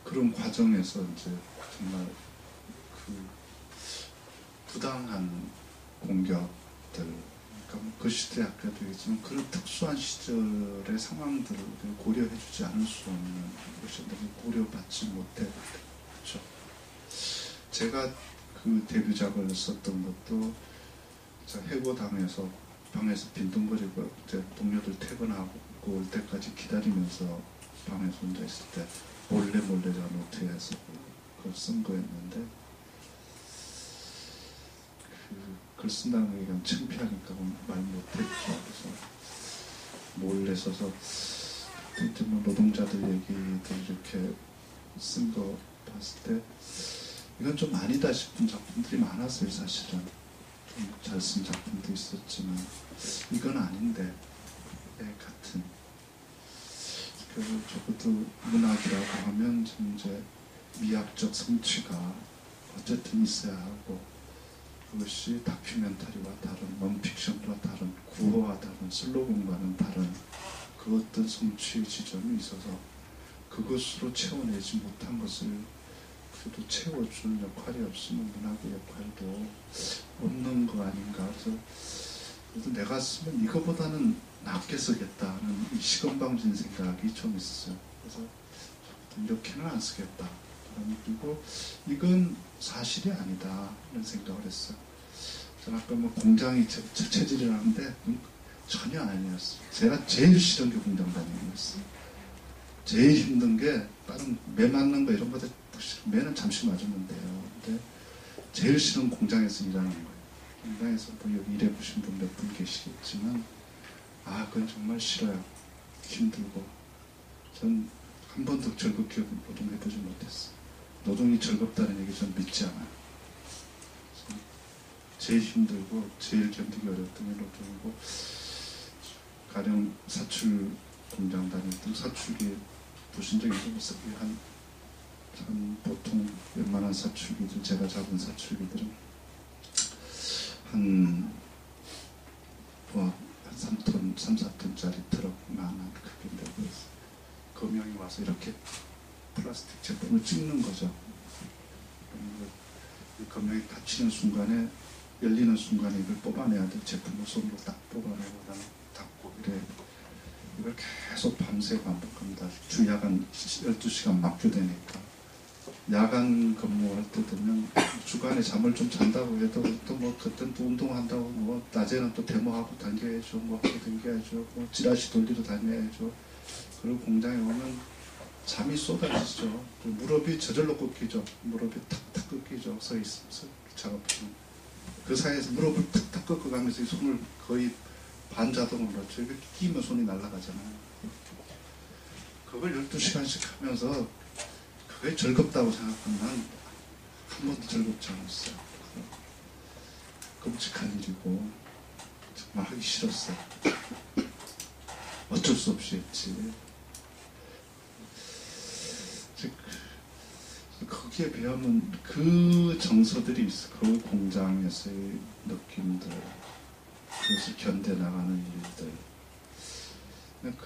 그런 과정에서 이제 정말 그 부당한 공격들, 그러니까 그 시대 아까 얘기했지만 그런 특수한 시절의 상황들을 고려해주지 않을 수 없는 것이 너무 고려받지 못했죠. 제가 그 데뷔작을 썼던 것도 해고당해서 방에서 빈둥거리고 이제 동료들 퇴근하고 올 때까지 기다리면서 방에서 혼자 있을 때 몰래 제가 노트에서 그걸 쓴 거였는데 글 쓴다는 게 그냥 창피하니까 말 못했죠. 그래서 몰래 써서 뭐 노동자들 얘기들 이렇게 쓴 거 봤을 때 이건 좀 아니다 싶은 작품들이 많았어요. 사실은 좀 잘 쓴 작품도 있었지만 이건 아닌데 같은 그래서 적어도 문학이라고 하면 이제 미학적 성취가 어쨌든 있어야 하고 그것이 다큐멘터리와 다른 넌픽션과 다른 구어와 다른 슬로건과는 다른 그 어떤 성취의 지점이 있어서 그것으로 채워내지 못한 것을 그래도 채워줄 역할이 없으면 문학의 역할도 없는 거 아닌가. 그래서 내가 쓰면 이거보다는 낫게 쓰겠다는 이 시건방진 생각이 좀 있었어요. 그래서 이렇게는 안 쓰겠다. 그리고 이건 사실이 아니다 이런 생각을 했어요. 저는 아까 뭐 공장이 체질이라는데 전혀 아니었어요. 제가 제일 싫은 게 공장 다니기였어요. 제일 힘든 게 다른 매 맞는 거 이런 거보다 매는 잠시 맞으면 돼요. 근데 제일 싫은 공장에서 일하는 거예요. 공장에서 뭐 여기 일해보신 분 몇 분 계시겠지만 그건 정말 싫어요. 힘들고 전 한 번도 즐겁게 노동해보지 못했어요. 노동이 즐겁다는 얘기 전 믿지 않아요. 제일 힘들고 제일 견디기 어렸던 게 노동이고, 가령 사출 공장 다닐 때 사출기 보신 적 있어요? 한 보통 웬만한 사출기들, 제가 잡은 사출기들은 한 3톤, 3, 4톤짜리 트럭만한 크기인데, 검형이 와서 이렇게 플라스틱 제품을 찍는 거죠. 이 검형이 닫히는 순간에, 열리는 순간에 이걸 뽑아내야 돼. 제품을 손으로 딱 뽑아내고 그다음에 닫고 이래. 이걸 계속 밤새 반복합니다. 주 야간 12시간 막주되니까. 야간 근무할 때 되면 주간에 잠을 좀 잔다고 해도 또 뭐 그땐 또 운동한다고 뭐 낮에는 또 데모하고 다녀야죠. 뭐 하고 다녀야죠. 뭐 찌라시 돌리러 다녀야죠. 그리고 공장에 오면 잠이 쏟아지죠. 무릎이 저절로 꺾이죠. 무릎이 탁탁 꺾이죠. 서 있으면서 작업하면. 그 사이에서 무릎을 탁탁 꺾어가면서 이 손을 거의 반자동으로 넣죠. 이렇게 끼면 손이 날아가잖아요. 그걸 12시간씩 하면서 그게 즐겁다고 생각하면 난 한 번도 즐겁지 않았어요. 끔찍한 일이고 정말 하기 싫었어요. 어쩔 수 없이 했지. 거기에 비하면 그 정서들이 있어. 그 공장에서의 느낌들, 그것을 견뎌나가는 일들,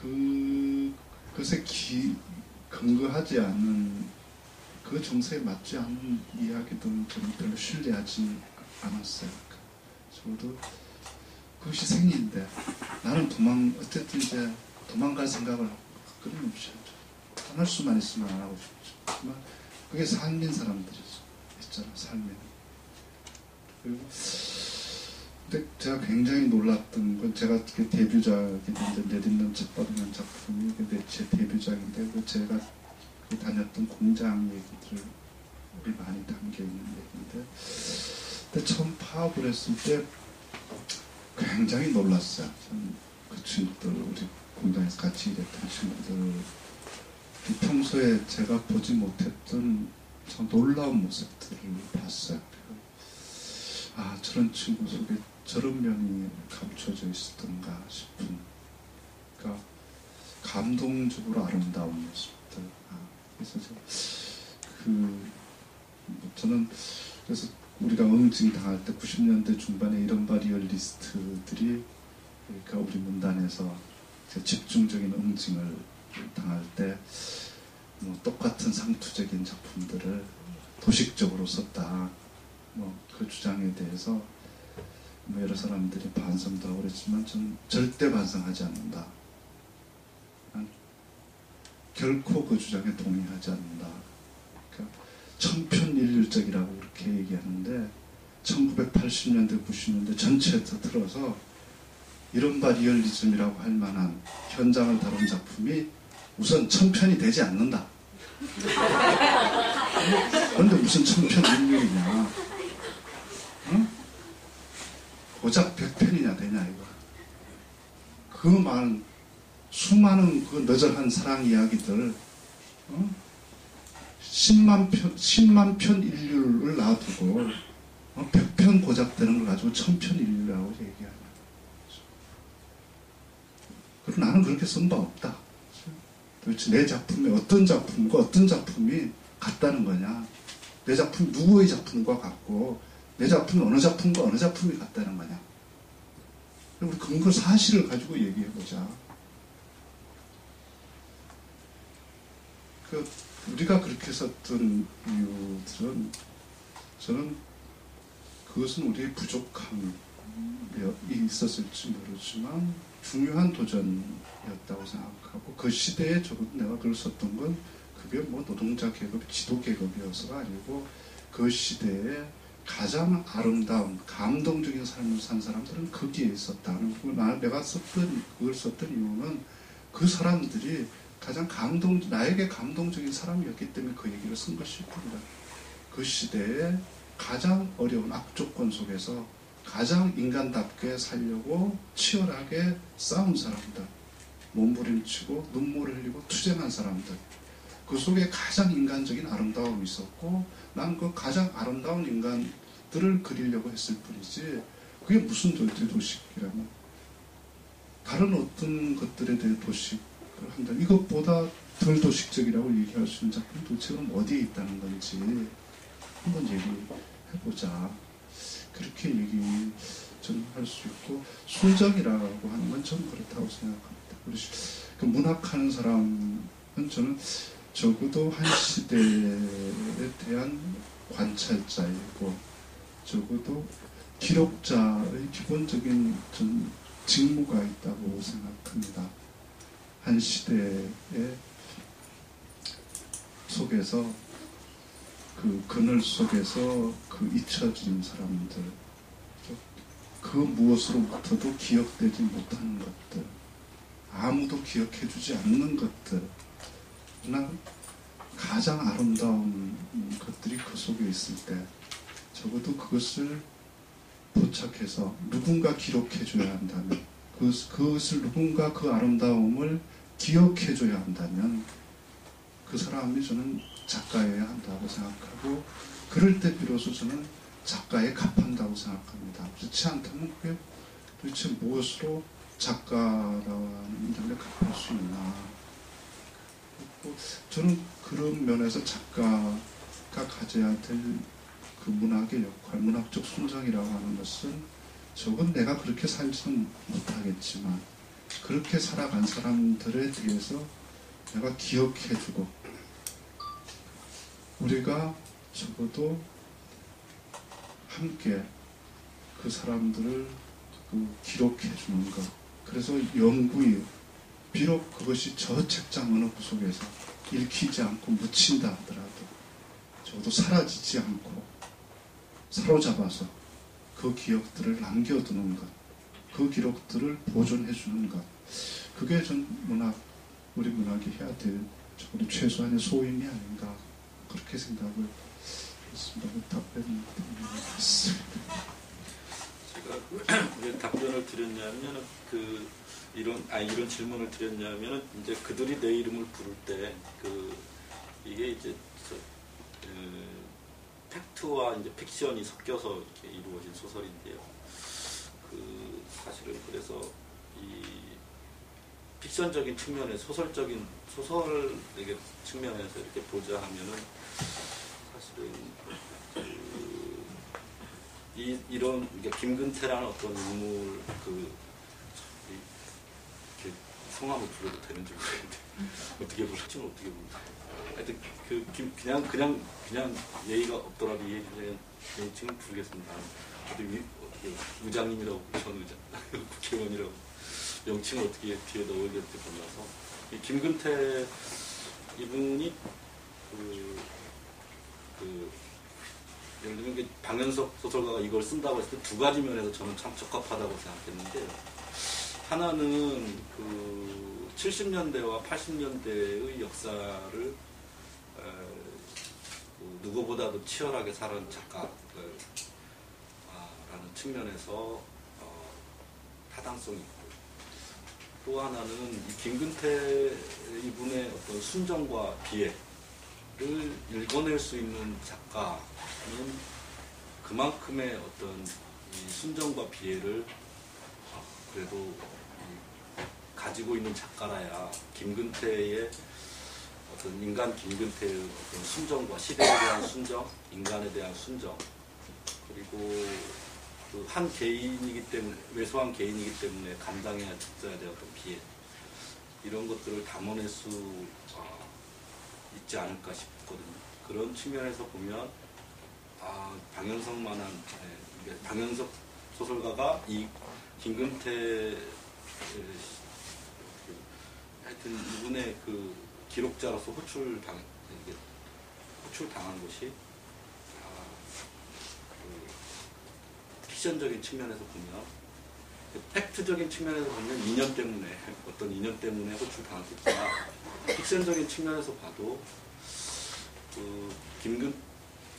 그것에 근거하지 않는, 그 정서에 맞지 않는 이야기들은 저는 별로 신뢰하지 않았어요. 저도 그것이 생리인데 나는 어쨌든 이제 도망갈 생각을 끊임없이 하죠. 떠날 수만 있으면 안 하고 싶죠. 하지만 그게 삶인 사람들이죠. 있잖아, 삶인. 그리고 근데 제가 굉장히 놀랐던 건, 제가 데뷔작이 내딛는 첫바닥이라는 작품이 제 데뷔작인데, 제가 다녔던 공장 얘기들이 많이 담겨 있는 얘기인데, 근데 처음 파업을 했을 때 굉장히 놀랐어요. 그 친구들, 우리 공장에서 같이 일했던 친구들, 평소에 제가 보지 못했던 참 놀라운 모습들을 봤어요. 아, 저런 친구 속에 저런 면이 감춰져 있었던가 싶은, 그러니까 감동적으로 아름다운 모습들. 그래서 저는 그래서 우리가 응징 당할 때 90년대 중반에 이른바 리얼리스트들이, 그러니까 우리 문단에서 집중적인 응징을 당할 때 뭐 똑같은 상투적인 작품들을 도식적으로 썼다. 뭐 그 주장에 대해서 뭐 여러 사람들이 반성도 하고 그랬지만 저는 절대 반성하지 않는다. 결코 그 주장에 동의하지 않는다. 그러니까 천편일률적이라고 그렇게 얘기하는데 1980년대, 90년대 전체에 틀어서 이른바 리얼리즘이라고 할 만한 현장을 다룬 작품이 우선 천편이 되지 않는다. 그런데 무슨 천편일률이냐. 응? 고작 100편이냐 되냐 이거. 그 많은 수많은 그 너절한 사랑 이야기들, 10만 편 인류를 놔두고 100편 고작 되는 걸 가지고 1000편 인류라고 얘기하는. 그리고 나는 그렇게 쓴 바 없다. 도대체 내 작품에 어떤 작품과 어떤 작품이 같다는 거냐. 내 작품이 누구의 작품과 같고 내 작품이 어느 작품과 어느 작품이 같다는 거냐. 우리 근거 사실을 가지고 얘기해보자. 우리가 그렇게 썼던 이유들은, 저는 그것은 우리의 부족함이 있었을지 모르지만 중요한 도전이었다고 생각하고, 그 시대에 내가 글을 썼던 건 그게 뭐 노동자 계급, 지도 계급이어서가 아니고 그 시대에 가장 아름다운 감동적인 삶을 산 사람들은 거기에 있었다는 거. 내가 그걸 썼던 이유는 그 사람들이 가장 나에게 감동적인 사람이었기 때문에 그 얘기를 쓴 것일 뿐이다. 그 시대에 가장 어려운 악조건 속에서 가장 인간답게 살려고 치열하게 싸운 사람들, 몸부림치고 눈물을 흘리고 투쟁한 사람들, 그 속에 가장 인간적인 아름다움이 있었고 난 그 가장 아름다운 인간들을 그리려고 했을 뿐이지 그게 무슨 도식이라면 다른 어떤 것들에 대해 도식을 한다면 이것보다 덜 도식적이라고 얘기할 수 있는 작품이 도대체 그럼 어디에 있다는 건지 한번 얘기해보자. 그렇게 저는 할 수 있고 순정이라고 하는 건 전 그렇다고 생각합니다. 그 문학하는 사람은 저는 적어도 한 시대에 대한 관찰자이고 적어도 기록자의 기본적인 전 직무가 있다고 생각합니다. 한 시대의 속에서 그 그늘 속에서 그 잊혀진 사람들, 그 무엇으로부터도 기억되지 못하는 것들, 아무도 기억해주지 않는 것들, 그러나 가장 아름다운 것들이 그 속에 있을 때 적어도 그것을 포착해서 누군가 기록해줘야 한다면, 그것을 누군가 그 아름다움을 기억해줘야 한다면 그 사람이 저는 작가여야 한다고 생각하고, 그럴 때 비로소 저는 작가에 값한다고 생각합니다. 그렇지 않다면 그게 도대체 무엇으로 작가라는 점에 값할 수 있나. 저는 그런 면에서 작가가 가져야 될 그 문학의 역할, 문학적 순정이라고 하는 것은 적은 내가 그렇게 살지는 못하겠지만 그렇게 살아간 사람들에 대해서 내가 기억해주고 우리가 적어도 함께 그 사람들을 기록해주는 것. 그래서 영구히 비록 그것이 저 책장 어느 구석에서 읽히지 않고 묻힌다 하더라도 적어도 사라지지 않고 사로잡아서 그 기억들을 남겨두는 것, 그 기록들을 보존해주는 것, 그게 전 우리 문학이 해야 될 적어도 최소한의 소임이 아닌가 그렇게 생각을 했습니다. 답변을 드리겠습니다. 제가 왜 답변을 드렸냐면 이런 질문을 드렸냐면 이제 그들이 내 이름을 부를 때 이게 이제 팩트와 이제 픽션이 섞여서 이렇게 이루어진 소설인데요. 사실은 그래서 이 픽션적인 측면에 소설 측면에서 이렇게 보자 하면은 사실은 이런 김근태라는 어떤 인물 이렇게 성함을 불러도 되는지 모르겠는데 어떻게 불러? 하여튼 그냥 예의가 없더라도 지금 부르겠습니다. 어떻게 의장님이라고 전 의장 국회의원이라고 명칭을 어떻게 뒤에 넣어야 될지 몰라서 이 김근태 이분이 예를 들면 방현석 소설가가 이걸 쓴다고 했을 때 두 가지 면에서 저는 참 적합하다고 생각했는데, 하나는 70년대와 80년대의 역사를 누구보다도 치열하게 살은 작가라는 측면에서 타당성이 있고, 또 하나는 이 김근태 이분의 어떤 순정과 비애를 읽어낼 수 있는 작가는 그만큼의 어떤 이 순정과 비애를 그래도 가지고 있는 작가라야 김근태의 어떤 인간 김근태의 어떤 순정과 시대에 대한 순정, 인간에 대한 순정, 그리고 한 개인이기 때문에, 왜소한 개인이기 때문에 감당해야 될 어떤 비애, 이런 것들을 담아낼 수 있지 않을까 싶거든요. 그런 측면에서 보면 방현석만한, 방현석 소설가가 이 김근태 하여튼 이분의 기록자로서 호출당한 것이 픽션적인 측면에서 보면, 팩트적인 측면에서 보면 어떤 인연 때문에 호출당했겠지만, 픽션적인 측면에서 봐도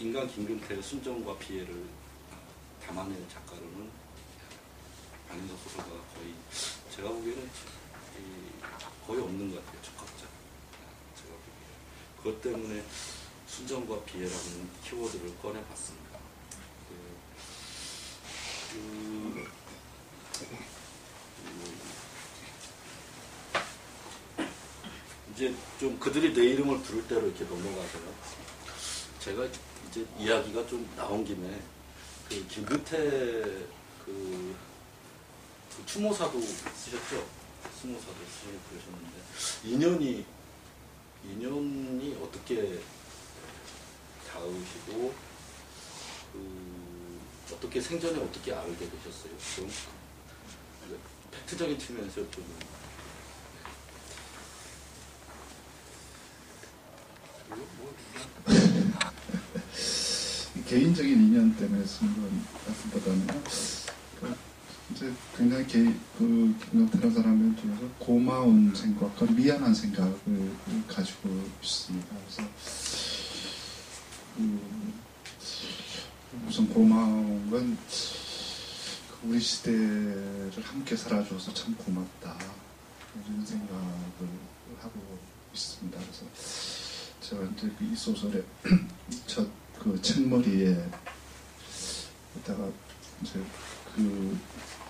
인간 김근태의 순정과 비애를 담아낸 작가로는 방현석 소설가가 거의, 제가 보기에는 거의 없는 것 같아요. 적합자. 제가 보기에. 그것 때문에 순정과 비애라는 키워드를 꺼내봤습니다. 이제 좀 그들이 내 이름을 부를 대로 이렇게 넘어가서요. 제가 이제 이야기가 좀 나온 김에 그 김근태 그 추모사도 쓰셨죠? 추모사도 쓰시고 그러셨는데 인연이 어떻게 닿으시고 어떻게 생전에 어떻게 알게 되셨어요? 좀 팩트적인 측면에서 좀 개인적인 인연 때문에 쓴 건 같은보다는 이제 굉장히 김경태라는 사람 중에서 고마운 생각과 미안한 생각을 가지고 있습니다. 그래서 우선 고마운 건 우리 시대를 함께 살아줘서 참 고맙다 이런 생각을 하고 있습니다. 그래서 제가 이제 이 소설의 첫 그 책머리에 다가 이제 그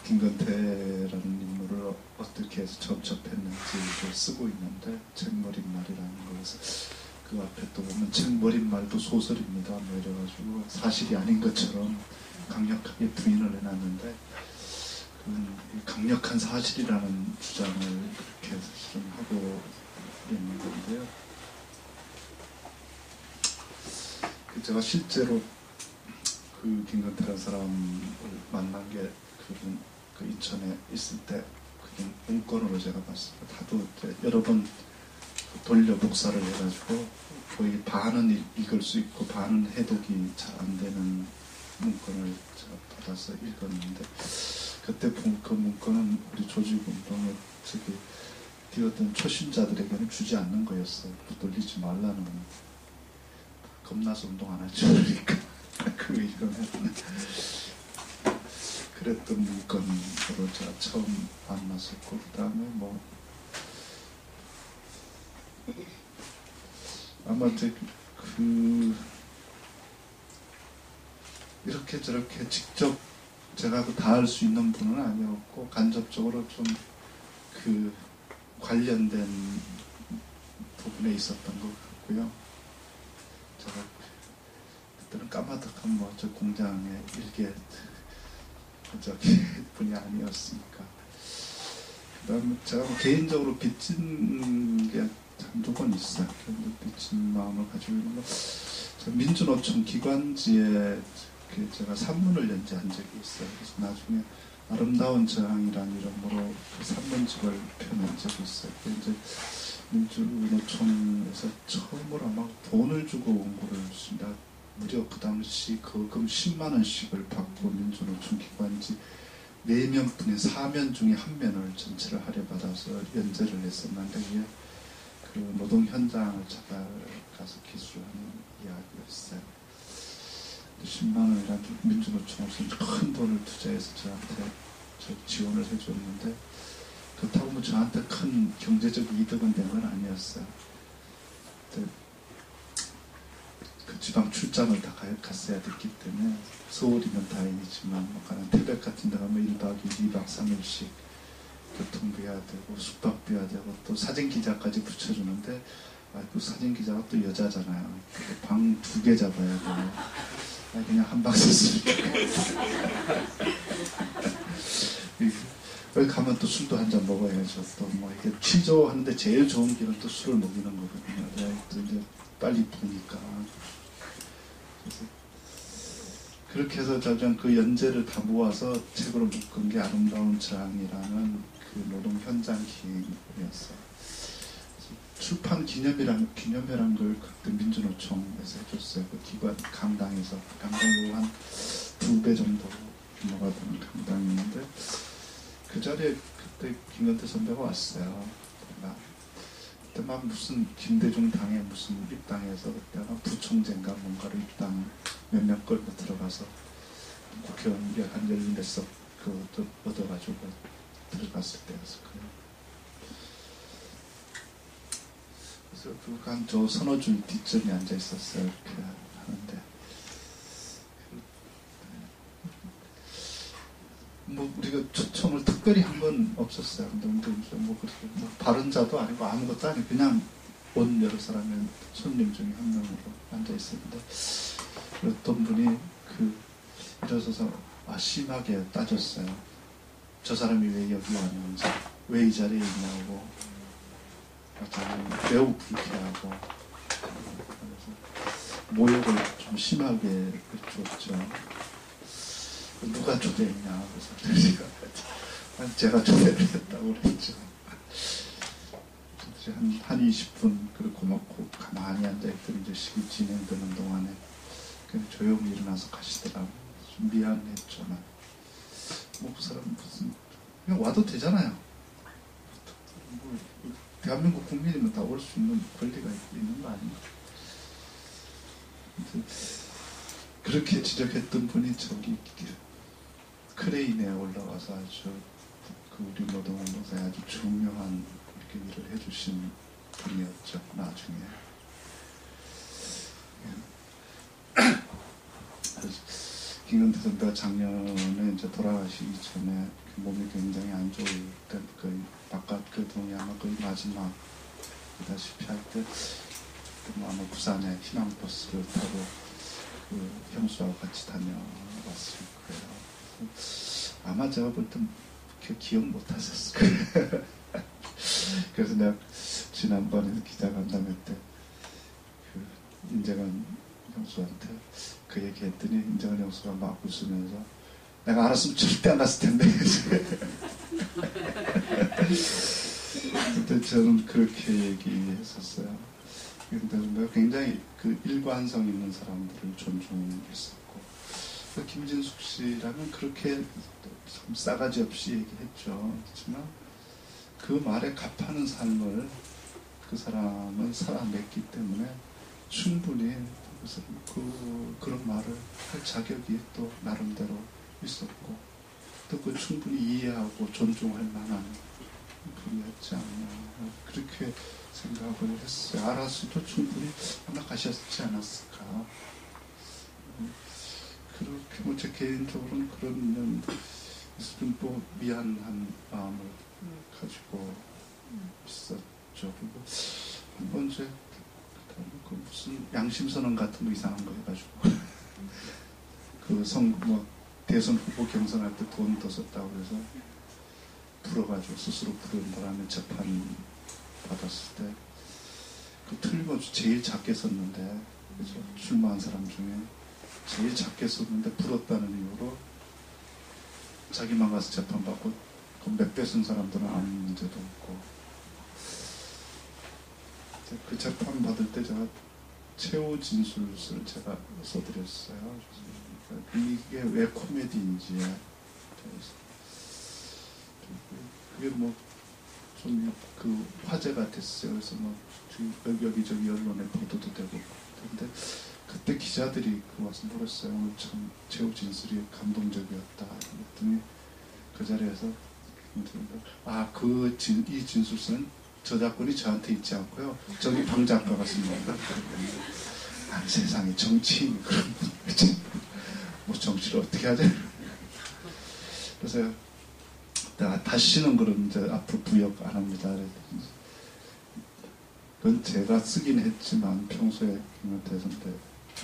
김건태라는 인물을 어떻게 해서 접촉했는지를 쓰고 있는데 책머릿말이라는 것에서 그 앞에 또 보면 책머릿말도 소설입니다. 뭐 이래가지고 사실이 아닌 것처럼 강력하게 부인을 해놨는데 그 강력한 사실이라는 주장을 그렇게 사실은 하고 있는 건데요. 제가 실제로 그 김건태라는 사람을 만난 게 그 인천에 있을 때 그게 문건으로 제가 봤습니다. 다도 여러 번 돌려 복사를 해가지고 거의 반은 읽을 수 있고 반은 해독이 잘 안 되는 문건을 제가 받아서 읽었는데 그때 본 그 문건은 우리 조직운동에 저기 뛰었던 초심자들에게는 주지 않는 거였어요. 돌리지 말라는 겁나서 운동 안 하죠. 그러니까 그거 읽으면 그랬던 문건으로 제가 처음 만났었고 그 다음에 뭐 아마 이렇게 저렇게 직접 제가 다 할 수 있는 분은 아니었고 간접적으로 좀 그 관련된 부분에 있었던 것 같고요. 제가 그때는 까마득한 뭐 저 공장의 일개 저기 분이 아니었으니까. 그다음에 제가 뭐 개인적으로 빚진 게 한두 번 있어요. 빚진 마음을 가지고 있는 거. 민주노총 기관지에 제가 산문을 연재한 적이 있어요. 그래서 나중에 아름다운 저항이라는 이름으로 그 산문집을 펴낸 적이 있어요. 이제 민주노총에서 처음으로 아마 돈을 주고 원고를 쓴다. 무려 그 당시 거금 10만 원씩을 받고 민주노총 기관지 4면분의 4면 중에 1면을 전체를 할애받아서 연재를 했었는데 이게 그 노동 현장을 찾아가서 기술하는 이야기였어요. 10만 원이라는 민주노총에서 큰 돈을 투자해서 저한테 지원을 해줬는데 그렇다고 뭐 저한테 큰 경제적 이득은 된 건 아니었어요. 그 지방 출장을 다 갔어야 됐기 때문에 서울이면 다행이지만 가는 태백 같은 데 가면 1박 2일, 2박 3일씩 교통비야 되고 숙박비야 되고 또 사진기자까지 붙여주는데 그 사진기자가 또 여자잖아요. 방 2개 잡아야 돼요. 그냥 한 방 썼으니까. 여기 가면 또 술도 한 잔 먹어야죠. 또 뭐 이게 취조하는데 제일 좋은 길은 또 술을 먹이는 거거든요. 또 이제 빨리 부니까. 그래서 그렇게 해서 저는 그 연재를 다 모아서 책으로 묶은 게 아름다운 저항이라는 그 노동 현장 기획이었어요. 출판 기념회란 걸 그때 민주노총에서 해줬어요. 그 기관 강당에서 강당으로 한 2배 정도 규모가 되는 강당이었는데 그 자리에 그때 김건태 선배가 왔어요. 그때 막 무슨 김대중 당에 무슨 입당해서 그때 막 부총재인가 뭔가를 입당 몇몇 걸고 들어가서 국회의원 한 14석 그것도 얻어가지고 들어갔을 때였을 거예요. 그래서 저 서너 줄 뒷전에 앉아 있었어요. 이렇게 하는데 뭐 우리가 초청을 특별히 한 건 없었어요. 근데 뭐 그렇게 뭐 다른 자도 아니고 아무것도 아니고 그냥 온 여러 사람의 손님 중에 한 명으로 앉아 있었는데 어떤 분이 일어서서 심하게 따졌어요. 저 사람이 왜 여기 왔는지, 왜 이 자리에 있냐고, 매우 불쾌하고, 그래서 모욕을 좀 심하게 줬죠. 누가 초대했냐, 그래서 제가 초대를 했다고 그랬죠. 한 20분 그리고 고맙고 가만히 앉아있던 이제 식이 진행되는 동안에 그냥 조용히 일어나서 가시더라고요. 좀 미안했지만 뭐 그 사람 무슨 그냥 와도 되잖아요. 뭐, 대한민국 국민이면 다 올 수 있는 권리가 있는 거 아닌가. 그렇게 지적했던 분이 저기 크레인에 올라와서 아주 우리 노동운동사에 아주 중요한 이렇게 일을 해주신 분이었죠. 나중에. 김근태 선배가 작년에 이제 돌아가시기 전에 몸이 굉장히 안 좋을 때 거의 바깥 교통이 아마 거의 마지막 다시피 할 때 아마 부산에 희망버스를 타고 형수하고 같이 다녀왔을 거예요. 아마 제가 볼 땐 기억 못 하셨을 거예요. 그래서 내가 지난번에 기자간담회 때 인재관 형수한테 그 얘기했더니 인재관 형수가 막 웃으면서 내가 알았으면 절대 안 갔을 텐데. 그때 저는 그렇게 얘기했었어요. 근데 내가 굉장히 일관성 있는 사람들을 존중했었고 김진숙 씨라면 그렇게 참 싸가지 없이 얘기했죠. 그렇지만 그 말에 값하는 삶을 그 사람은 살아냈기 때문에 충분히 그런 말을 할 자격이 또 나름대로 있었고 또 그 충분히 이해하고 존중할 만한 분이었지 않나 그렇게 생각을 했어요. 알았어도 충분히 아마 가셨지 않았을까. 그렇게 뭐 제 개인적으로는 그런 면 또 미안한 마음을 가지고 있었죠. 그리고 한번 이제 무슨 양심선언 같은 거 이상한 거 해가지고 대선 후보 경선할 때 돈 더 썼다고 해서 불어가지고 스스로 부른 바람에 재판 받았을 때 틀림없이 제일 작게 썼는데 그래서 출마한 사람 중에 제일 작게 썼는데 불었다는 이유로 자기만 가서 재판받고 몇 배 쓴 사람들은 아무 문제도 없고 그 재판 받을 때 제가 최후 진술서를 제가 써드렸어요. 이게 왜 코미디인지에 대해서 그게 뭐 좀 화제가 됐어요. 그래서 뭐 여기저기 언론에 보도도 되고 그런데 그때 기자들이 와서 물었어요. 오늘 참 최후 진술이 감동적이었다. 그랬더니 그 자리에서 이 진술서는 저작권이 저한테 있지 않고요. 저기 방 작가가 쓴 겁니다. 세상에 정치인 그런 뭐 정치를 어떻게 하자. 그래서 내가 다시는 그런 이제 앞으로 부역 안 합니다. 그건 제가 쓰긴 했지만 평소에 김은태 선배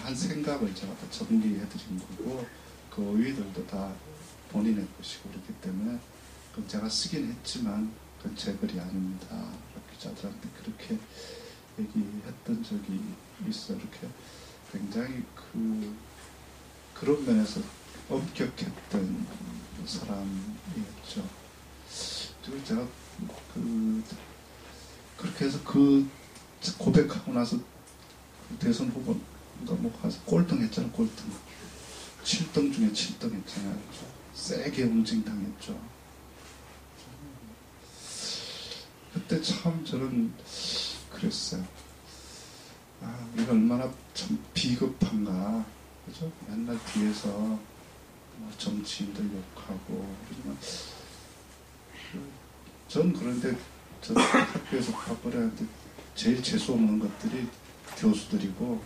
한 생각을 제가 다 정리해드린 거고 그 어휘들도 다 본인의 것이고 그렇기 때문에 그건 제가 쓰긴 했지만 그건 제 글이 아닙니다. 기자들한테 그렇게 얘기했던 적이 있어. 이렇게 굉장히 그런 면에서 엄격했던 사람이었죠. 그리고 제가 그렇게 해서 고백하고 나서 대선 후보가 뭐 가서 꼴등했잖아. 꼴등 7등 중에 7등 했잖아요. 세게 응징당했죠. 그때 참 저는 그랬어요. 이거 얼마나 참 비겁한가. 그죠? 맨날 뒤에서 정치인들 욕하고 그러지만 전 그런데 저 학교에서 밥벌이하는데 제일 재수없는 것들이 교수들이고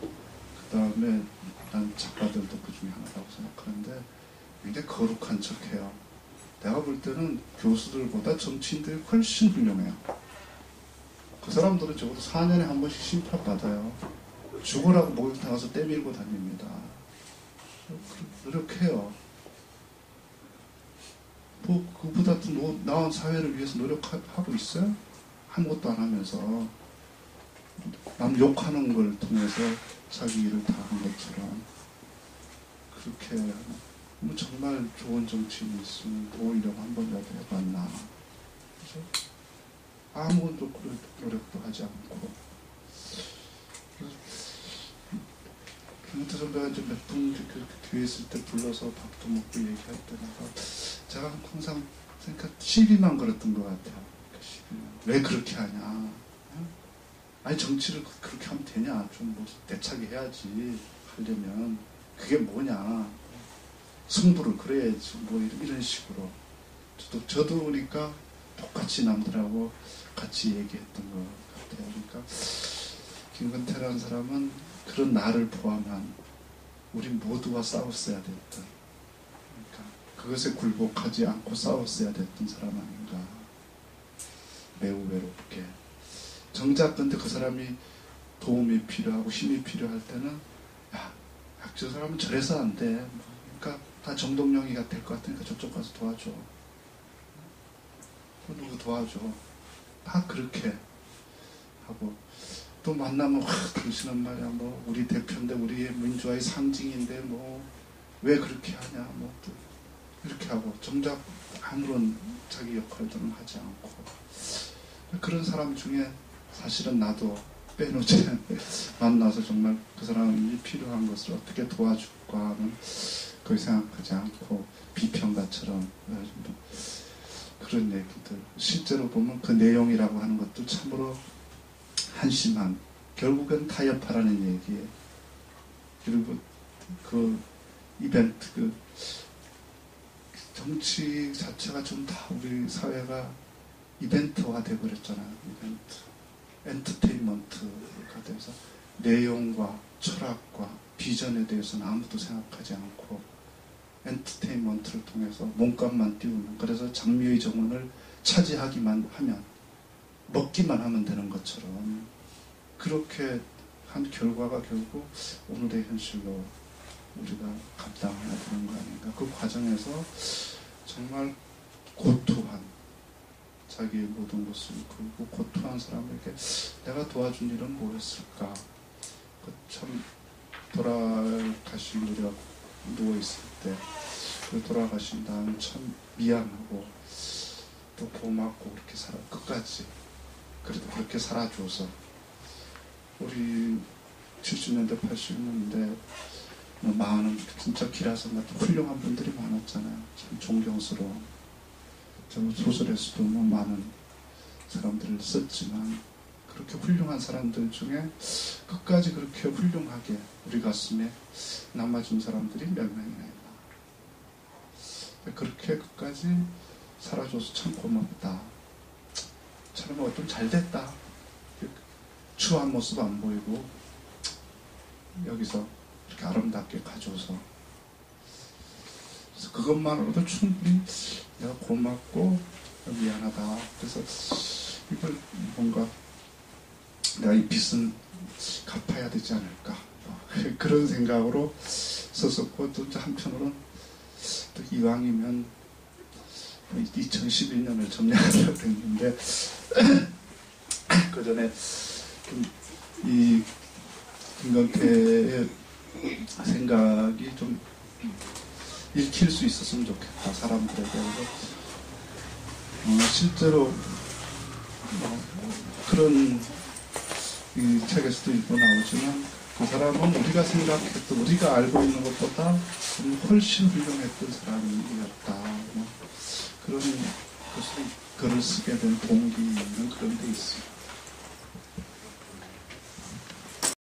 그 다음에 난 작가들도 그 중에 하나라고 생각하는데 굉장히 거룩한 척해요. 내가 볼 때는 교수들보다 정치인들이 훨씬 훌륭해요. 그 사람들은 적어도 4년에 한 번씩 심판받아요. 죽으라고 목욕탕 가서 떼밀고 다닙니다. 노력해요. 뭐 그보다 더 나은 사회를 위해서 노력하고 있어요? 아무것도 안 하면서 남 욕하는 걸 통해서 자기 일을 다 한 것처럼 그렇게 뭐 정말 좋은 정치인이 있으면 오히려 한 번이라도 해봤나. 그죠? 아무 노력도 하지 않고. 김은태 선배가 이제 몇 분 교회 있을 때 불러서 밥도 먹고 얘기할 때마다 제가 항상 시비만 걸었던 것 같아요. 왜 그렇게 하냐. 아니 정치를 그렇게 하면 되냐. 좀 뭐 대차게 해야지. 하려면 그게 뭐냐. 승부를 그래야지. 뭐 이런 식으로. 저도 그러니까 똑같이 남들하고 같이 얘기했던 것 같아요. 그러니까 김근태라는 사람은 그런 나를 포함한 우리 모두와 싸웠어야 됐던, 그러니까 그것에 굴복하지 않고 싸웠어야 됐던 사람 아닌가. 매우 외롭게. 정작 근데 그 사람이 도움이 필요하고 힘이 필요할 때는 야, 저 사람은 저래서 안 돼. 그러니까 다 정동영이가 될 것 같으니까 저쪽 가서 도와줘. 누구 도와줘. 다 그렇게 하고 또 만나면 당신은 말이야 뭐 우리 대표인데 우리의 민주화의 상징인데 뭐 왜 그렇게 하냐 뭐 또 이렇게 하고 정작 아무런 자기 역할들은 하지 않고 그런 사람 중에 사실은 나도 빼놓지 만나서 정말 그 사람이 필요한 것을 어떻게 도와줄까 하는 그걸 생각하지 않고 비평가처럼 그런 얘기들 실제로 보면 그 내용이라고 하는 것도 참으로 한심한 결국은 타협하라는 얘기예요. 그리고 그 이벤트 그 정치 자체가 좀 다 우리 사회가 이벤트화 돼버렸잖아요. 이벤트 엔터테인먼트가 돼서 내용과 철학과 비전에 대해서는 아무도 생각하지 않고 엔터테인먼트를 통해서 몸값만 띄우는 그래서 장미의 정원을 차지하기만 하면 먹기만 하면 되는 것처럼 그렇게 한 결과가 결국 오늘의 현실로 우리가 감당해야 되는 거 아닌가. 그 과정에서 정말 고투한 자기의 모든 것을 그리고 고투한 사람에게 내가 도와준 일은 뭐였을까. 참 돌아가신 우리가 누워있을 때 돌아가신 다음에 참 미안하고 또 고맙고 그렇게 끝까지 그래도 그렇게 살아줘서 우리 70년대 80년대 많은 진짜 기라성 같은 훌륭한 분들이 많았잖아요. 참 존경스러운 소설에서도 뭐 많은 사람들을 썼지만 그렇게 훌륭한 사람들 중에 끝까지 그렇게 훌륭하게 우리 가슴에 남아준 사람들이 몇 명이나 있나. 그렇게 끝까지 살아줘서 참 고맙다. 참 어떤 잘됐다. 추한 모습 안 보이고 여기서 이렇게 아름답게 가져서 그래서 그것만으로도 충분히 내가 고맙고 미안하다. 그래서 이걸 뭔가 내가 이 빚은 갚아야 되지 않을까 그런 생각으로 썼었고 또 한편으로는 또 이왕이면 2011년을 점령하려고 했는데 그 전에 이 김건태의 생각이 좀 읽힐 수 있었으면 좋겠다 사람들에게. 실제로 그런 이 책에서도 일부 나오지만 그 사람은 우리가 생각했던 우리가 알고 있는 것보다 훨씬 훌륭했던 사람이었다. 그런 것을 글을 쓰게 된 동기는 그런 데 있습니다.